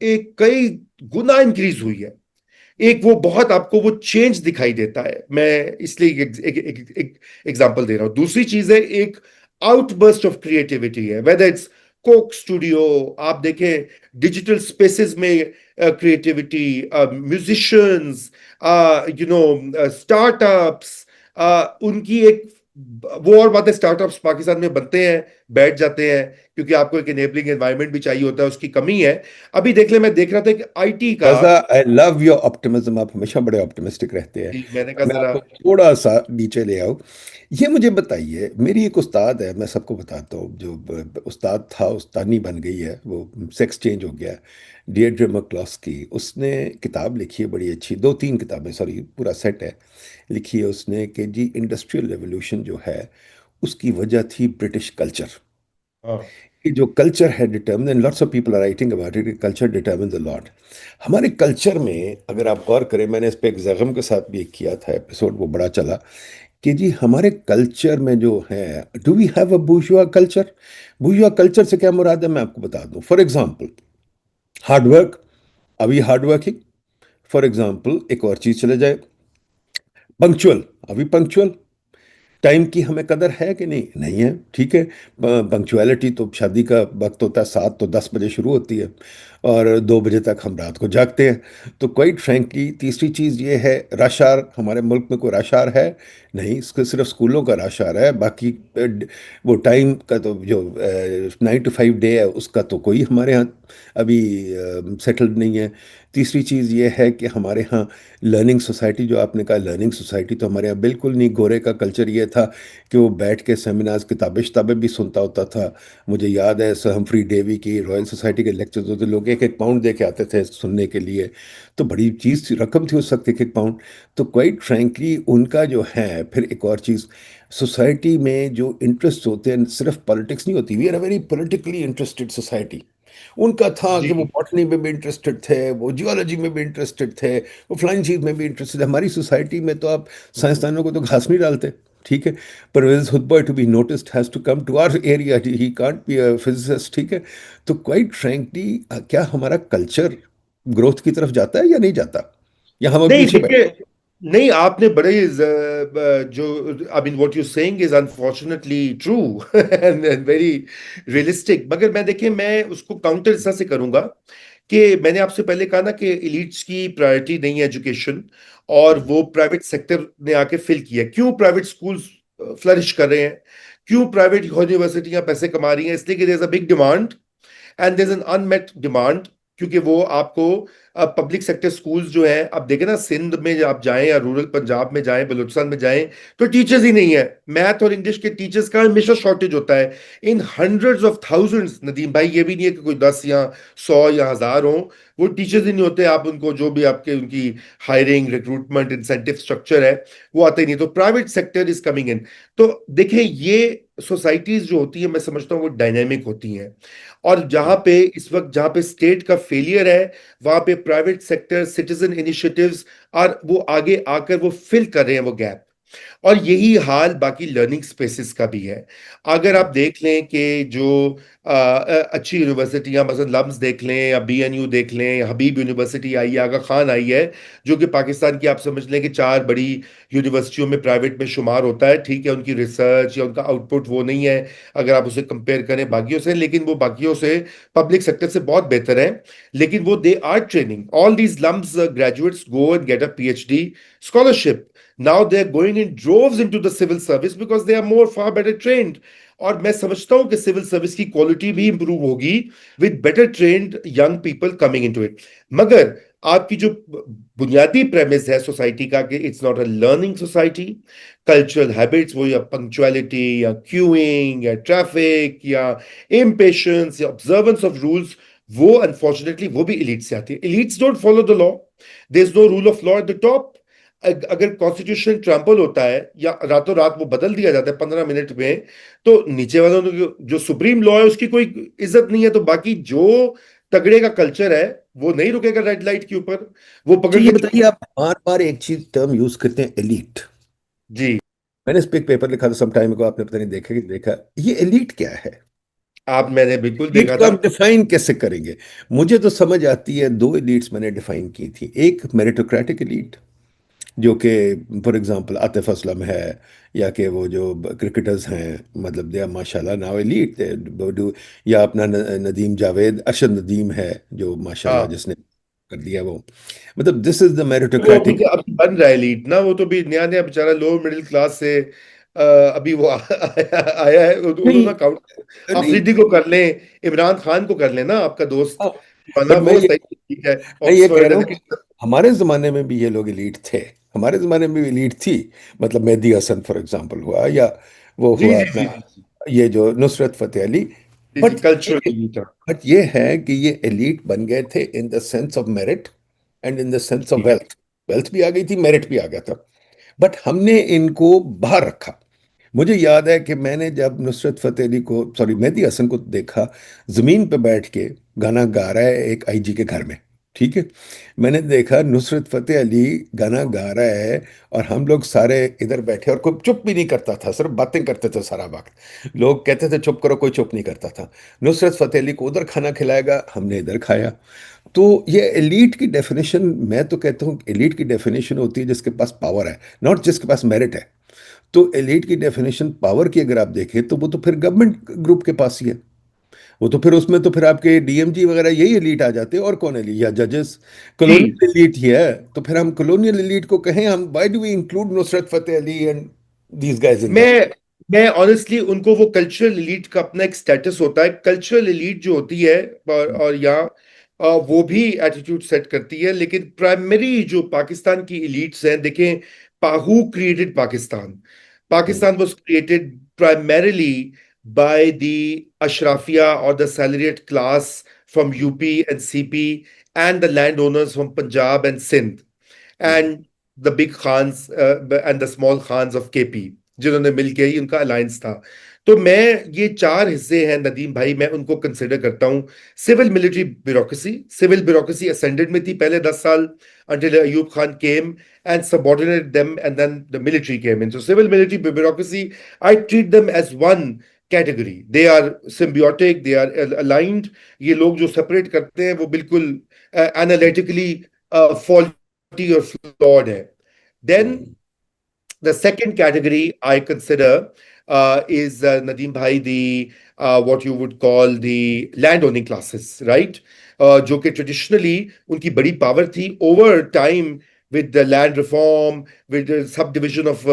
एक कई गुना इंक्रीज हुई है। एक वो बहुत आपको वो चेंज दिखाई देता है। मैं इसलिए एक एग्जांपल दे रहा हूं। दूसरी चीज है, एक आउटबर्स्ट ऑफ क्रिएटिविटी है, वेदर इट्स कोक स्टूडियो, आप देखें डिजिटल स्पेसेस में क्रिएटिविटी, म्यूजिशियंस, स्टार्टअप्स, उनकी एक वो और बात है, स्टार्टअप्स पाकिस्तान में बनते हैं, बैठ जाते हैं, क्योंकि आपको एक इनेबलिंग एनवायरनमेंट भी चाहिए होता है, उसकी कमी है। अभी देख ले, मैं देख रहा था कि आईटी का। रजा, आई लव योर ऑप्टिमिज्म, आप हमेशा बड़े ऑप्टिमिस्टिक रहते हैं। जी, मैंने कहा अब मैं जरा। आपको थोड़ा सा नीचे ले आऊँ। ये मुझे बताइए, मेरी एक उस्ताद है, मैं सबको बताता हूँ, जो उस्ताद था उस्तानी बन गई है, वो सेक्स चेंज हो गया। डिएड्रे मक्लॉस्की, उसने किताब लिखी है बड़ी अच्छी, दो तीन किताबें, सॉरी पूरा सेट है, लिखी है उसने कि जी इंडस्ट्रियल रेवोल्यूशन जो है उसकी वजह थी ब्रिटिश कल्चर। हाँ। कि जो कल्चर है determine, and lots of people are writing about it, culture determine the lot. हमारे कल्चर में अगर आप गौर करें, मैंने इस पे एक जख्म के साथ भी एक किया था एपिसोड, वो बड़ा चला, कि जी हमारे कल्चर में जो है, do we have a bourgeois culture? Bourgeois culture से क्या मुराद है मैं आपको बता दूं। फॉर एग्जांपल, हार्डवर्क, अभी हार्ड वर्किंग। फॉर एग्जांपल एक और चीज चले जाए, पंक्चुअल, अभी पंक्चुअल, टाइम की हमें कदर है कि नहीं? नहीं है, ठीक है। पंक्चुअलिटी तो शादी का वक्त होता है 7 तो 10 बजे शुरू होती है, और 2 बजे तक हम रात को जागते हैं। तो क्वाइट फ्रैंकली तीसरी चीज़ ये है, रश आर, हमारे मुल्क में कोई रश आर है? नहीं, इसके सिर्फ स्कूलों का रश आर है, बाकी वो टाइम का तो जो 9 to 5 डे है उसका तो कोई हमारे यहाँ अभी सेटल्ड नहीं है। तीसरी चीज़ ये है कि हमारे यहाँ लर्निंग सोसाइटी, जो आपने कहा लर्निंग सोसाइटी, तो हमारे यहाँ बिल्कुल नहीं। गोरे का कल्चर ये था कि वो बैठ के सेमिनार्स, किताबें शताबें भी सुनता होता था। मुझे याद है सर हम्फ्री डेवी की रॉयल सोसाइटी के लेक्चर्स होते, लोग 1-1 पाउंड दे के आते थे सुनने के लिए। तो बड़ी चीज़ रकम थी उस वक्त, 1-1 पाउंड। तो क्वाइट फ्रैंकली उनका जो है, फिर एक और चीज़, सोसाइटी में जो इंटरेस्ट होते हैं सिर्फ पॉलिटिक्स नहीं होती, we are a very politically interested society. उनका था कि वो जी। बॉटनी में भी इंटरेस्टेड थे, वो जियोलॉजी में भी इंटरेस्टेड थे, वो फ्लाइंग चीज में भी इंटरेस्टेड थे। हमारी सोसाइटी में तो आप साइंसदानों को तो घास नहीं डालते, ठीक है। Pervez Hoodbhoy to be noticed has to come to our area, he can't be a physicist, ठीक है। तो क्वाइट फ्रैंकली, क्या हमारा कल्चर ग्रोथ की तरफ जाता है या नहीं जाता, या हम अब नहीं पीछे बैठे? देखिए, नहीं आपने बड़े जो, I mean what you saying is unfortunately true and very realistic, मगर मैं देखिए, मैं उसको काउंटर इस तरह से करूंगा कि मैंने आपसे पहले कहा ना कि एलिट्स की प्रायोरिटी नहीं है एजुकेशन, और वो प्राइवेट सेक्टर ने आके फिल किया। क्यों प्राइवेट स्कूल्स फ्लरिश कर रहे हैं, क्यों प्राइवेट यूनिवर्सिटियां पैसे कमा रही हैं? इसलिए कि there is a big demand and there is an unmet demand, क्योंकि वो आपको पब्लिक सेक्टर स्कूल्स जो हैं, अब देखें ना, सिंध में आप जाएं या रूरल पंजाब में जाएं, बलूचिस्तान में जाएं, तो टीचर्स ही नहीं है। मैथ और इंग्लिश के टीचर्स का हमेशा शॉर्टेज होता है, इन हंड्रेड्स ऑफ थाउजेंड्स। नदीम भाई, ये भी नहीं है कि कोई 10 या 100 या 1000 हो, वो टीचर्स ही नहीं होते। आप उनको जो भी आपके उनकी हायरिंग, रिक्रूटमेंट, इंसेंटिव स्ट्रक्चर है, वो आते ही नहीं। तो private sector is coming in. तो देखें, ये सोसाइटीज जो होती है, मैं समझता हूँ वो डायनेमिक होती हैं, और जहां पे इस वक्त जहां पे स्टेट का फेलियर है, वहां पे प्राइवेट सेक्टर सिटीजन इनिशिएटिव्स और वो आगे आकर वो फिल कर रहे हैं वो गैप। और यही हाल बाकी लर्निंग स्पेसेस का भी है। अगर आप देख लें कि जो अच्छी यूनिवर्सिटियां, मसलन लम्स देख लें, या बीएनयू देख लें, या हबीब यूनिवर्सिटी आई है, आगा खान आई है, जो कि पाकिस्तान की आप समझ लें कि 4 बड़ी यूनिवर्सिटियों में प्राइवेट में शुमार होता है। ठीक है, उनकी रिसर्च या उनका आउटपुट वो नहीं है अगर आप उसे कंपेयर करें बाकियों से, लेकिन वो बाकियों से, पब्लिक सेक्टर से बहुत बेहतर है। लेकिन वो they are training all these LUMS graduates go and get a PhD scholarship. Now they're going in droves into the civil service because they are more far better trained. और मैं समझता हूं कि सिविल सर्विस की क्वालिटी भी इंप्रूव होगी with better trained young people coming into it. मगर आपकी जो बुनियादी प्रेमिस है सोसाइटी का कि it's not a learning society, cultural habits, वो या पंक्चुअलिटी या क्यूइंग या ट्रैफिक या इम्पेशंस या ऑब्जर्वेंस ऑफ रूल्स, वो अनफॉर्चुनेटली वो भी एलिट से आती है। Elites don't follow the law, there is no rule of law at the top. अगर कॉन्स्टिट्यूशन ट्रम्पल होता है या रातों रात वो बदल दिया जाता है 15 मिनट में, तो नीचे वालों ने जो सुप्रीम लॉ है उसकी कोई इज्जत नहीं है, तो बाकी जो तगड़े का कल्चर है वो नहीं रुकेगा रेड लाइट के ऊपर, वो अच्छा पकड़ ये के बताइए, आप बार बार एक चीज टर्म यूज करते हैं, एलीट। जी। मैंने इस पे एक पेपर लिखा था सम टाइम को, आपने पता नहीं देखा कि नहीं देखा, ये एलीट क्या है? आप मैंने बिल्कुल एलीट देखा को था। आप डिफाइन कैसे करेंगे? मुझे तो समझ आती है, दो एलीट्स मैंने डिफाइन की थी। एक मेरिटोक्रेटिक एलीट, जो कि फॉर एग्जांपल आतिफ असलम है, या कि वो जो क्रिकेटर्स हैं, मतलब दे आर माशाल्लाह नाउ एलीट, डू, या अपना नदीम जावेद, अरशद नदीम है जो माशाल्लाह हाँ, जिसने कर दिया वो, मतलब दिस इज द वो अभी मेरिटोक्रेटिक। अभी बन रहा है लीड ना, वो तो भी नया नया बेचारा लोअर मिडिल क्लास से अभी वो आया है, नहीं उन्होंने काउंट। नहीं, अफरीदी को कर लें, इमरान खान को कर लें ना, आपका दोस्त बना बट वो सही ठीक है, मैं ये कह ऑक्सफोर्ड रहा हूँ एंड। कि हमारे ज़माने में भी ये लोग एलीट थे, हमारे ज़माने में भी एलीट थी। मतलब मेहदी हसन फॉर एग्जांपल हुआ, या वो जी हुआ जी अपना जी जी जी ये जो नुसरत फतेह अली। जी जी, बट कल्चरल था। बट ये है कि ये एलीट बन गए थे in the sense of merit and in the sense of wealth. Wealth भी आ गई थी, मेरिट भी आ गया था, बट हमने इनको बाहर रखा। मुझे याद है कि मैंने जब नुसरत फतेह अली को, सॉरी मेहदी हसन को देखा जमीन पे बैठ के गाना गा रहा है एक आईजी के घर में, ठीक है, मैंने देखा नुसरत फतेह अली गाना गा रहा है, और हम लोग सारे इधर बैठे, और कोई चुप भी नहीं करता था, सिर्फ बातें करते थे सारा वक्त। लोग कहते थे चुप करो, कोई चुप नहीं करता था। नुसरत फतेह अली को उधर खाना खिलाएगा, हमने इधर खाया। तो ये एलीट की डेफिनेशन, मैं तो कहता हूँ एलीट की डेफिनेशन होती है जिसके पास पावर है, नॉट जिसके पास मेरिट है। तो एलीट की डेफिनेशन पावर की अगर आप देखें, तो वो तो फिर गवर्नमेंट ग्रुप के पास ही है। वो तो फिर उसमें तो फिर आपके डीएमजी वगैरह यही एलीट आ जाते हैं, और कौन एलीट, या जजेस। जी, कॉलोनियल एलीट ही है, तो फिर हम कॉलोनियल एलीट को कहें, हम why do we include Nusrat Fateh Ali and these guys in that? मैं मैं ऑनेस्टली उनको, वो कल्चरल एलीट का अपना एक स्टेटस होता है, कल्चरल एलीट जो होती है, और यहाँ वो भी एटीट्यूड सेट करती है, लेकिन प्राइमरी जो पाकिस्तान की एलीट्स हैं, देखें, who created Pakistan? Pakistan was created primarily by the Ashrafia or the salaried class from UP and CP and the landowners from Punjab and Sindh and the big Khans and the small Khans of KP, जिन्होंने मिलके ही उनका अलायंस था। तो मैं, ये चार हिस्से हैं नदीम भाई, मैं उनको कंसिडर करता हूँ। Civil military bureaucracy, civil bureaucracy ascended में थी पहले 10 साल, until Ayub Khan came and subordinated them, and then the military came in. So civil military bureaucracy, I treat them as one category. They are symbiotic, they are aligned. ये लोग जो separate करते हैं वो बिल्कुल analytically faulty or flawed है। Then the second category I consider is Nadeem Bhai, the what you would call the landowning classes, right? जो कि traditionally उनकी बड़ी power थी, over time with the land reform, with the subdivision of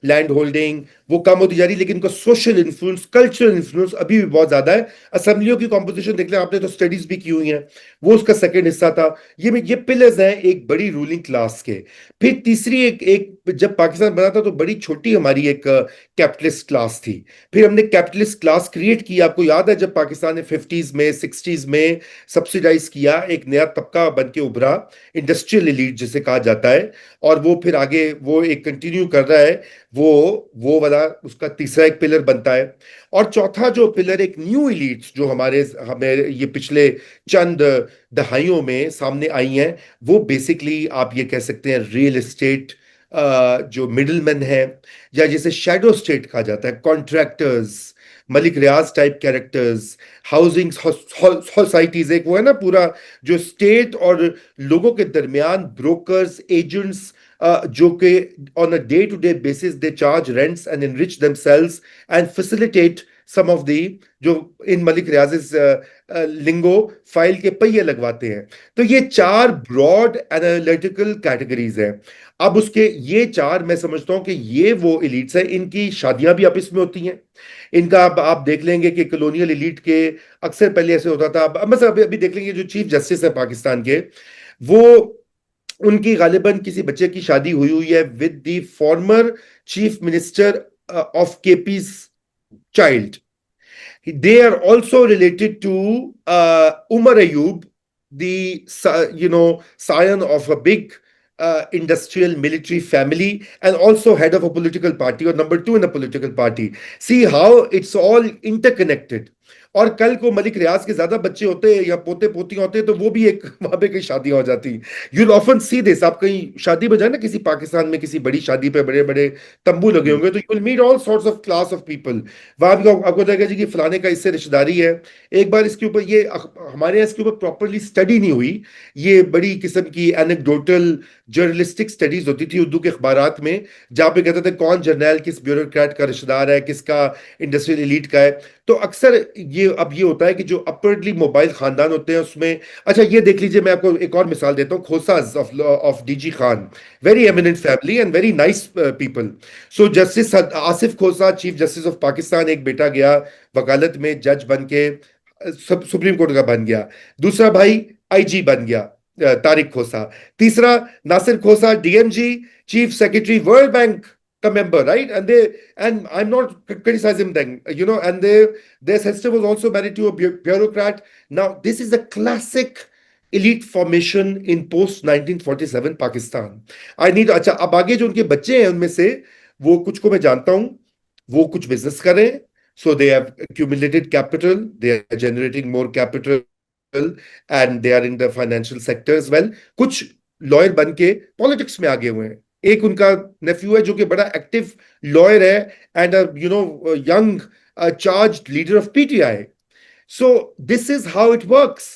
land holding, वो कम होती जा रही, लेकिन उनका social influence, cultural influence अभी भी बहुत ज्यादा है। असेंबलियों की composition देख लें, आपने तो स्टडीज भी की हुई हैं, वो उसका सेकंड हिस्सा था। ये पिलर्स हैं एक बड़ी रूलिंग क्लास के। फिर तीसरी एक एक जब पाकिस्तान बना था तो बड़ी छोटी हमारी एक कैपिटलिस्ट क्लास थी। फिर हमने कैपिटलिस्ट क्लास क्रिएट की, आपको याद है जब पाकिस्तान ने 50s में 60s में सब्सिडाइज किया, एक नया तबका बन के उभरा, इंडस्ट्रियल एलीट जिसे कहा जाता है, और वो फिर आगे वो एक कंटिन्यू कर रहा है। वो वाला उसका तीसरा एक पिलर बनता है। और चौथा जो पिलर, एक न्यू एलीट्स जो हमारे हमें ये पिछले चंद दहाइयों में सामने आई हैं, वो बेसिकली आप ये कह सकते हैं रियल एस्टेट जो मिडलमैन है, या जिसे शैडो स्टेट कहा जाता है, कॉन्ट्रैक्टर्स, मलिक रियाज टाइप कैरेक्टर्स, हाउसिंग सोसाइटीज, एक वो है ना पूरा, जो स्टेट और लोगों के दरमियान ब्रोकर्स, एजेंट्स, जो कि on a day to day basis they charge rents and enrich themselves and facilitate some of the, जो इन मलिक रियाज लिंगो फाइल के पहिए लगवाते हैं। तो ये चार ब्रॉड एनालिटिकल कैटेगरीज हैं। अब उसके ये चार, मैं समझता हूं कि ये वो एलिट्स हैं, इनकी शादियां भी आपस में होती हैं। इनका अब आप देख लेंगे कि कॉलोनियल एलिट के अक्सर पहले ऐसे होता था, अब मतलब अभी अभी देख लेंगे जो चीफ जस्टिस है पाकिस्तान के, वो, उनकी गालिबन किसी बच्चे की शादी हुई हुई है with the former chief minister of KP's child. They are also related to Umar Ayub, the scion of a big industrial military family and also head of a political party or number two in a political party. See how it's all interconnected. और कल को मलिक रियाज के ज्यादा बच्चे होते या पोते पोतियां होते तो वो भी एक वहां पे कहीं शादियां हो जाती. You'll often see this. आप कहीं शादी में जाए ना किसी पाकिस्तान में किसी बड़ी शादी पे बड़े बड़े तंबू लगे होंगे तो you will meet all sorts of class of people. वहां भी आपको लगेगा जी कि फलाने का इससे रिश्तेदारी है. एक बार इसके ऊपर ये हमारे यहाँ इसके ऊपर प्रॉपरली स्टडी नहीं हुई. ये बड़ी किस्म की एनेक्डोटल जर्नलिस्टिक स्टडीज होती थी उर्दू के अखबारात में जहां पे कहते थे कौन जर्नैल किस ब्यूरोक्रेट का रिश्तेदार है किसका इंडस्ट्रियल एलीट का है. तो अक्सर ये अब ये होता है कि जो अपवर्डली मोबाइल खानदान होते हैं उसमें. अच्छा ये देख लीजिए मैं आपको एक और मिसाल देता हूँ. Khosas of DG Khan, very eminent family and very nice people. So justice Asif Khosa chief justice of Pakistan, एक बेटा गया वकालत में जज बन के सुप्रीम कोर्ट का बन गया. दूसरा भाई आईजी बन गया तारिक खोसा. तीसरा Nasir Khosa DMG chief secretary world bank का member, right? And I'm not criticizing them, you know, and their sister was also married to a bureaucrat. Now, this is a classic elite formation in post 1947 Pakistan. I need, अच्छा अब आगे जो उनके बच्चे हैं उनमें से वो कुछ को मैं जानता हूं वो कुछ बिजनेस करें. So they have accumulated capital, they are generating more capital and they are in the financial sector as well. कुछ लॉयर बन के पॉलिटिक्स में आगे हुए हैं. एक उनका नेफ्यू है जो कि बड़ा एक्टिव लॉयर है and you know young charge leader of PTI. So this is how it works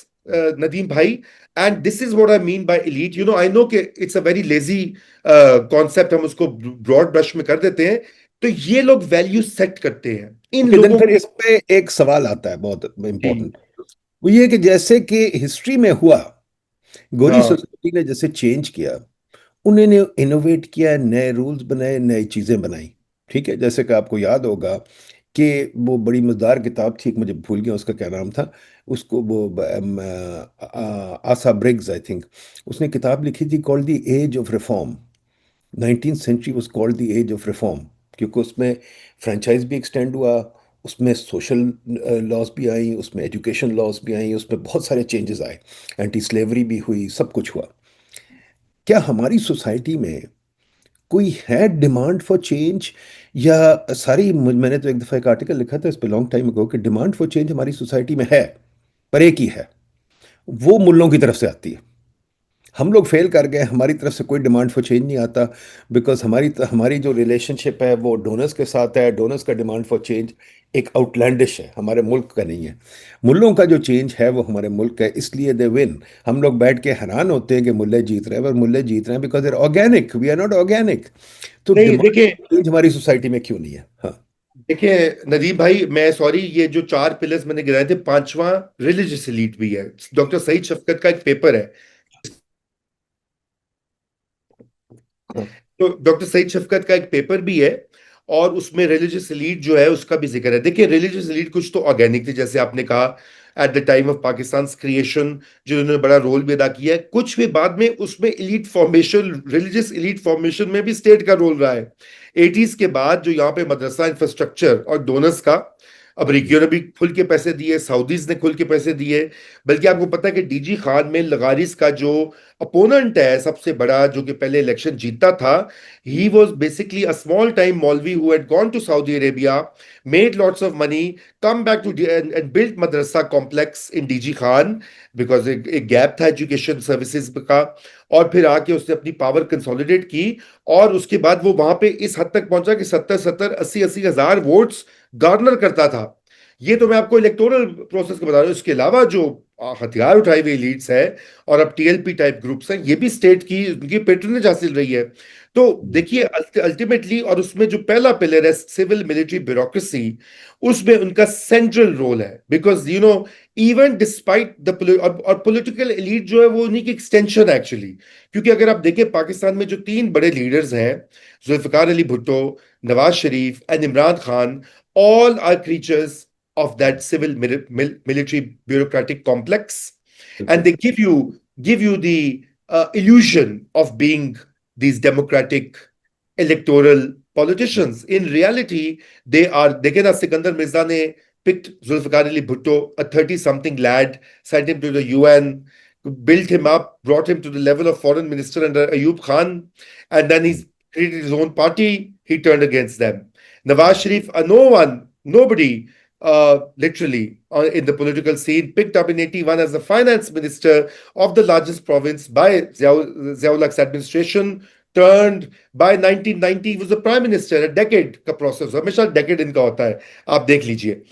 Nadeem भाई. And this is what I mean by elite. You know I know कि it's a very lazy concept, हम उसको ब्रॉड ब्रश में कर देते हैं. तो ये लोग वैल्यू सेट करते हैं इन लोगों. फिर इस पे एक सवाल आता है बहुत इंपॉर्टेंट. जी. वो ये कि जैसे कि हिस्ट्री में हुआ गोरी हाँ. सोसाइटी ने जैसे चेंज किया, उन्होंने इनोवेट किया, नए रूल्स बनाए, नई चीज़ें बनाई. ठीक है, जैसे कि आपको याद होगा कि वो बड़ी मज़ेदार किताब थी, मुझे भूल गया उसका क्या नाम था, उसको वो आसा ब्रिग्स आई थिंक, उसने किताब लिखी थी called the age of reform. 19th century was called the age of reform क्योंकि उसमें फ्रेंचाइज भी एक्सटेंड हुआ, उसमें सोशल लॉज भी आई, उसमें एजुकेशन लॉज भी आई, उसमें बहुत सारे चेंजेस आए, एंटी स्लेवरी भी हुई, सब कुछ हुआ. क्या हमारी सोसाइटी में कोई है डिमांड फॉर चेंज? या सारी मैंने तो एक दफ़ा एक आर्टिकल लिखा था इस पे लॉन्ग टाइम अगो कि डिमांड फॉर चेंज हमारी सोसाइटी में है, पर एक ही है, वो मुल्लों की तरफ से आती है. हम लोग फेल कर गए, हमारी तरफ से कोई डिमांड फॉर चेंज नहीं आता बिकॉज हमारी जो रिलेशनशिप है वो डोनर्स के साथ है. डोनर्स का डिमांड फॉर चेंज एक आउटलैंडिश है, हमारे मुल्क का नहीं है. मुल्लों का जो चेंज है वो हमारे मुल्क का है, इसलिए दे विन. हम लोग बैठ के हैरान होते हैं कि मुल्ले जीत रहे हैं, पर मुल्ले जीत रहे हैं because they're organic, we are not organic. तो नहीं डिमांड देखिए, चेंज हमारी सोसाइटी में क्यों नहीं है? हाँ. देखिए नदीम भाई, मैं सॉरी ये जो चार पिलर्स मैंने गिनाए थे, पांचवा रिलीजियस एलीट भी है. डॉक्टर सईद शफकत का एक पेपर है. हाँ. तो डॉक्टर सईद शफकत का एक पेपर भी है और उसमें रिलीजियस एलीट जो है उसका भी जिक्र है. देखिए रिलीजियस एलीट कुछ तो ऑर्गेनिक थी जैसे आपने कहा at the time of Pakistan creation जिन्होंने बड़ा रोल भी अदा किया है. कुछ भी बाद में उसमें elite formation, religious elite formation में भी स्टेट का रोल रहा है. 80s के बाद जो यहाँ पे मदरसा इंफ्रास्ट्रक्चर और डोनर्स का, अमरीकियों ने भी खुल के पैसे दिए, सऊदीज ने खुल के पैसे दिए. बल्कि आपको पता है कि डीजी खान में लगारिस का जो अपोनेंट है सबसे बड़ा जो कि पहले इलेक्शन जीता था, he was basically a small time maulvi who had gone to Saudi Arabia, made lots of money, come back to and built madrasa complex in DG Khan because एक गैप था एजुकेशन सर्विसेज का. और फिर आके उसने अपनी पावर कंसोलिडेट की और उसके बाद वो वहां पे इस हद तक पहुंचा कि 70-80 हजार वोट्स गार्नर करता था. ये तो मैं आपको इलेक्टोरल प्रोसेस को बता रहा हूँ. इसके अलावा जो हथियार उठाए हुए लीड्स है और अब टीएलपी टाइप ग्रुप्स हैं, ये भी स्टेट की उनकी पेट्रोनेज हासिल रही है. तो देखिए अल्टीमेटली, और उसमें जो पहला पिलर है सिविल मिलिट्री ब्यूरोक्रेसी, उसमें उनका सेंट्रल रोल है because you know even despite the और पॉलिटिकल एलीट जो है वो उन्हीं की एक्सटेंशन है एक्चुअली. क्योंकि अगर आप देखें पाकिस्तान में जो तीन बड़े लीडर्स हैं, Zulfikar Ali Bhutto, Nawaz Sharif and Imran Khan, all are creatures of that civil military bureaucratic complex, and they give you the illusion of being these democratic electoral politicians. In reality they are. देखिए ना, सिकंदर मिर्जा ने picked Zulfikar Ali Bhutto, a 30 something lad, sent him to the UN, built him up, brought him to the level of foreign minister under Ayub Khan, and then he's created his own party. He turned against them. Nawaz Sharif, no one, nobody, literally in the political scene, picked up in 81 as the finance minister of the largest province by Ziaul Haq's administration. Turned by 1990 he was the prime minister. A decade का process, हमेशा decade इनका होता है, आप देख लीजिए.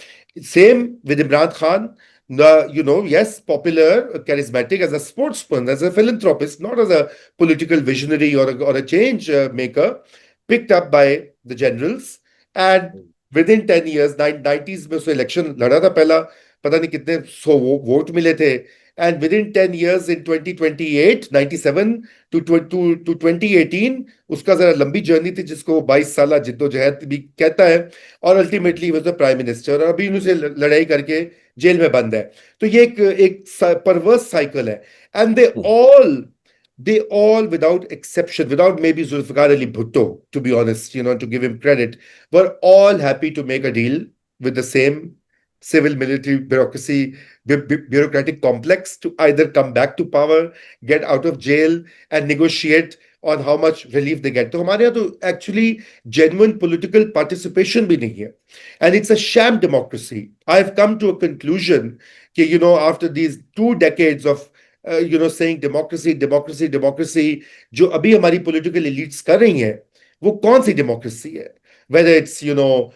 Same with Imran Khan. Yes, popular, charismatic as a sportsman, as a philanthropist, not as a political visionary or a change maker, picked up by the generals. And within 10 years, 90s में उसने election लड़ा था पहला, पता नहीं कितने 100 वोट मिले थे. And within 10 years, in 2028, 97 to 2018, उसका जरा लंबी जर्नी थी जिसको वो 22 साल जिद्दोजहद भी कहता है. और अल्टीमेटली वो प्राइम मिनिस्टर, और अभी उनसे लड़ाई करके जेल में बंद है. तो ये एक परवर्स साइकिल है. And they all without exception, without maybe Zulfikar Ali Bhutto, to be honest, to give him credit, were all happy to make a deal with the same civil military bureaucratic complex to either come back to power, get out of jail, and negotiate on how much relief they get. So हमारे यहाँ तो actually genuine political participation भी नहीं है. And it's a sham democracy. I've come to a conclusion that, after these 2 decades of saying democracy, democracy, democracy, जो अभी हमारी political elites कर रही हैं, वो कौन सी democracy है? Whether it's their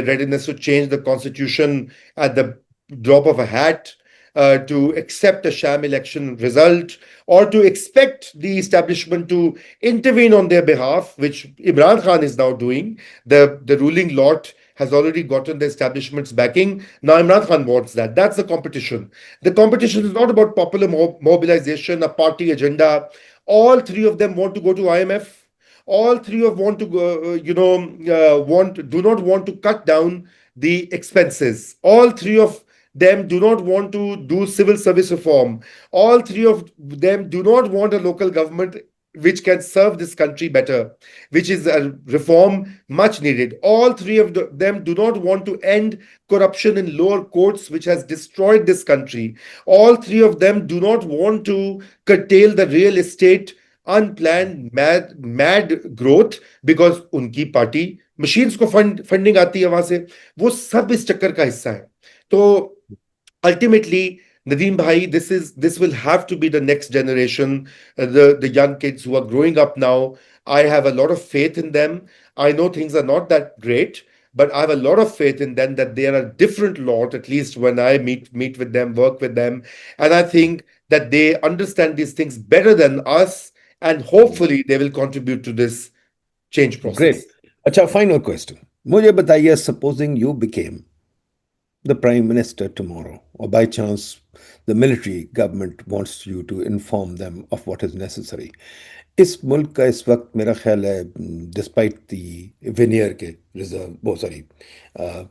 readiness to change the constitution at the drop of a hat, to accept a sham election result, or to expect the establishment to intervene on their behalf, which Imran Khan is now doing. The ruling lot has already gotten the establishment's backing. Now Imran Khan wants that. That's the competition. The competition is not about popular mobilization, a party agenda. All three of them want to go to IMF. All three of want to go, do not want to cut down the expenses. All three of them do not want to do civil service reform. All three of them do not want a local government which can serve this country better, which is a reform much needed. All three of them do not want to end corruption in lower courts, which has destroyed this country. All three of them do not want to curtail the real estate unplanned mad growth because उनकी पार्टी मशीन्स को फंडिंग आती है वहां से. वो सब इस चक्कर का हिस्सा है. तो ultimately, Nadeem Bhai, this will have to be the next generation, the young kids who are growing up now. I have a lot of faith in them. I know things are not that great, but I have a lot of faith in them that they are a different lot, at least when I meet with them, work with them. And I think that they understand these things better than us, and hopefully they will contribute to this change process. Great. अच्छा, final question. मुझे बताइए, supposing you became the prime minister tomorrow, or by chance the military government wants you to inform them of what is necessary. इस मुल्क का इस वक्त मेरा ख्याल है, डिस्पाइट दी वेनियर के रिजर्व, बहुत सारी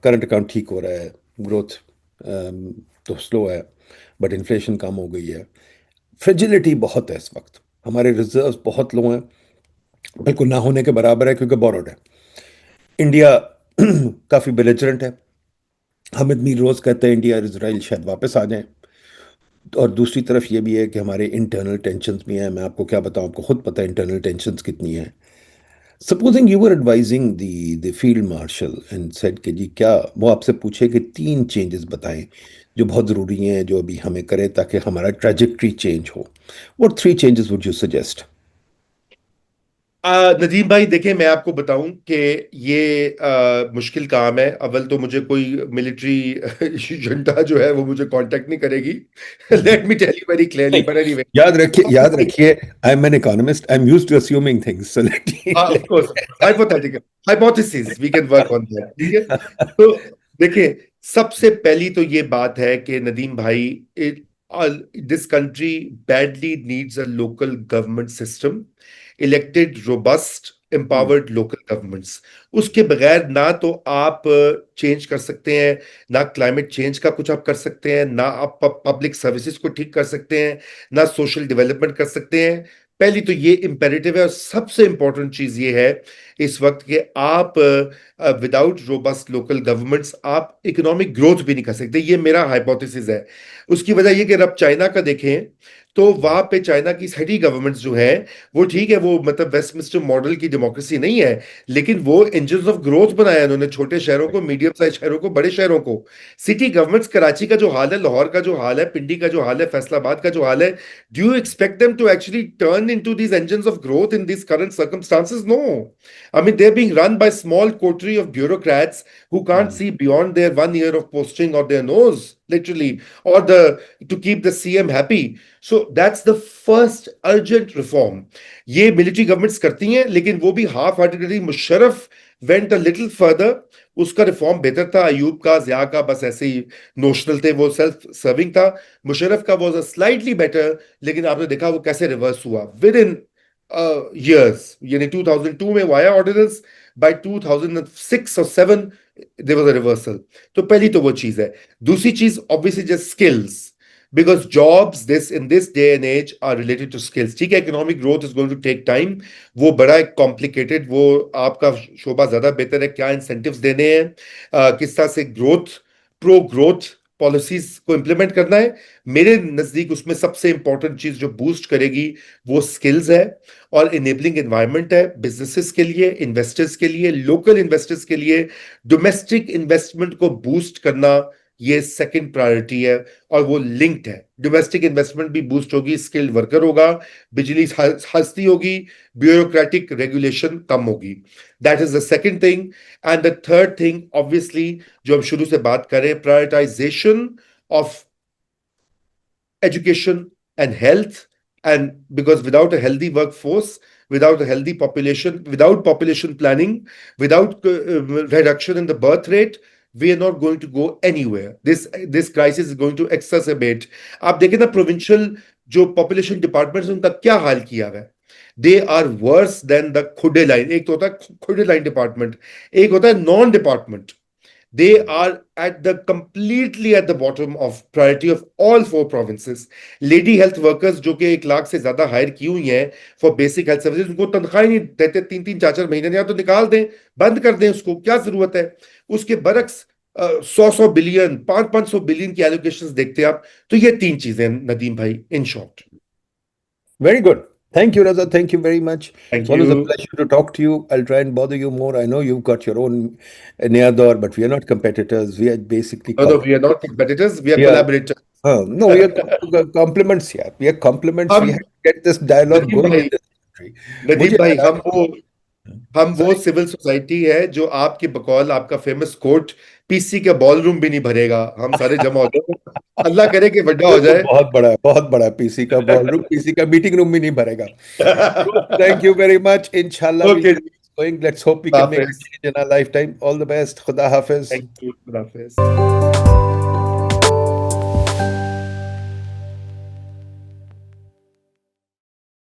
करंट अकाउंट ठीक हो रहा है, ग्रोथ तो स्लो है, बट इन्फ्लेशन कम हो गई है. फ्रेजिलिटी बहुत है इस वक्त, हमारे रिजर्व्स बहुत लो हैं, बिल्कुल ना होने के बराबर है क्योंकि बोरोड है. इंडिया काफ़ी बेलिजरेंट है. हामिद मीर रोज़ कहते हैं इंडिया और इजराइल शायद वापस आ जाएं. और दूसरी तरफ ये भी है कि हमारे इंटरनल टेंशन्स भी हैं. मैं आपको क्या बताऊं, आपको खुद पता है इंटरनल टेंशन्स कितनी हैं. Supposing you were advising the field marshal and said कि जी क्या वो आपसे पूछे कि 3 चेंजेस बताएं जो बहुत ज़रूरी हैं, जो अभी हमें करें ताकि हमारा ट्रैजेक्टरी चेंज हो. What 3 changes would you suggest? Nadeem भाई, देखिए मैं आपको बताऊं कि ये मुश्किल काम है. अव्वल तो मुझे कोई मिलिट्री junta जो है वो मुझे कांटेक्ट नहीं करेगी. Let me tell you very clearly. But anyway, याद रखिए, I am an economist, I am used to assuming things, so let of course, hypothetical hypothesis, we can work on that. ठीक है. तो देखिए, सबसे पहली तो ये बात है कि नदीम भाई, this country badly needs a local government system, elected robust empowered local governments. उसके बगैर ना तो आप चेंज कर सकते हैं, ना क्लाइमेट चेंज का कुछ आप कर सकते हैं, ना आप पब्लिक सर्विसेज को ठीक कर सकते हैं, ना सोशल डेवलपमेंट कर सकते हैं. पहली तो ये इम्पेरेटिव है और सबसे इंपॉर्टेंट चीज ये है इस वक्त कि आप विदाउट रोबस्ट लोकल गवर्नमेंट्स आप इकोनॉमिक ग्रोथ भी नहीं कर सकते। ये मेरा हाइपोथेसिस है। उसकी वजह ये कि अब चाइना का देखें तो वहां पे चाइना की सिटी गवर्नमेंट्स जो है वो ठीक है, वो मतलब वेस्टमिंस्टर मॉडल की डेमोक्रेसी नहीं है, लेकिन वो इंजन्स ऑफ ग्रोथ बनाया उन्होंने, छोटे शहरों को, मीडियम साइज शहरों को, बड़े शहरों को। सिटी गवर्नमेंट्स, कराची का जो हाल है, लाहौर का जो हाल है, पिंडी का जो हाल है, फैसलाबाद का जो हाल है, do you expect them to actually turn into these engines of growth in these current circumstances? No. I mean, they're being run by small coterie of bureaucrats who can't see beyond their 1 year of posting or their nose, literally, or the to keep the CM happy. So that's the first urgent reform. ये मिलिट्री गवर्नमेंट्स करती हैं, लेकिन वो भी half heartedly. Musharraf went a little further, उसका रिफॉर्म बेहतर था। अयूब का, जिया का बस ऐसे ही नोशनल थे, वो सेल्फ सर्विंग था। मुशर्रफ का वाज अ स्लाइटली बेटर, लेकिन आपने देखा वो कैसे रिवर्स हुआ विद इन years. यानी 2002 में वो आया ऑर्डिनेंस, बाय 2006 और 7 देयर वाज अ रिवर्सल। तो पहली तो वो चीज है। दूसरी चीज obviously just skills, because jobs this in this day and age are related to skills. ठीक है, economic growth is going to take time, वो बड़ा कॉम्प्लिकेटेड, वो आपका शोबा ज्यादा बेहतर है क्या इंसेंटिव्स देने हैं, किस तरह से ग्रोथ, प्रो ग्रोथ पॉलिसीज को इंप्लीमेंट करना है। मेरे नजदीक उसमें सबसे इंपॉर्टेंट चीज जो बूस्ट करेगी वो स्किल्स है और इनेबलिंग एनवायरनमेंट है, बिजनेसेस के लिए, इन्वेस्टर्स के लिए, लोकल इन्वेस्टर्स के लिए। डोमेस्टिक इन्वेस्टमेंट को बूस्ट करना ये सेकंड प्रायोरिटी है, और वो लिंक्ड है। डोमेस्टिक इन्वेस्टमेंट भी बूस्ट होगी, स्किल्ड वर्कर होगा, बिजली सस्ती होगी, ब्यूरोक्रेटिक रेगुलेशन कम होगी। That is the second thing. And the third thing obviously जो हम शुरू से बात करें, prioritisation of education and health. And because without a healthy workforce, without a healthy population, without population planning, without reduction in the birth rate, we are not going to go anywhere. This crisis is going to exacerbate. आप देखें ना प्रोविंशियल जो पॉपुलेशन डिपार्टमेंट उनका क्या हाल किया हुआ है। They are worse than the खुडे लाइन। एक तो होता है खुडे लाइन डिपार्टमेंट, एक होता है non department. They are completely at the bottom of priority of all 4 provinces. Lady health workers जो कि 1 लाख से ज्यादा हायर की हुई हैं फॉर बेसिक हेल्थ सर्विसेज, उनको तनख्वाह नहीं देते 3-3 4-4 महीने, या तो निकाल दें, बंद कर दें, उसको क्या जरूरत है। उसके बरक्स 100 बिलियन, 500 बिलियन की एलोकेशंस देखते हैं आप। तो ये 3 चीजें नदीम भाई, in short. Very good. Thank you, Raza. Thank you very much. Thank It's always a you. pleasure to talk to you. I'll try and bother you more. I know you've got your own Neador, but we are not competitors. We are basically No, we are not competitors, we are yeah. collaborators. No, we are compliments here. We are compliments. We हम have to get this dialogue Nadeem going भाई, in this country. नदीम मुझे भाई, याद हम वो sorry. सिविल सोसाइटी है जो आपके बकौल आपका फेमस कोर्ट पीसी के बॉल रूम भी नहीं भरेगा। हम सारे जमा हो जाए, अल्लाह करे कि बड़ा वो हो तो जाए। बहुत बड़ा पीसी का बॉल रूम, पीसी का मीटिंग रूम भी नहीं भरेगा. Thank you very much. Inshallah, we'll okay keep जी, this going. Let's hope we can make a हाफिज। change in our lifetime. All the best. Khuda Hafiz. Thank you, Hafiz.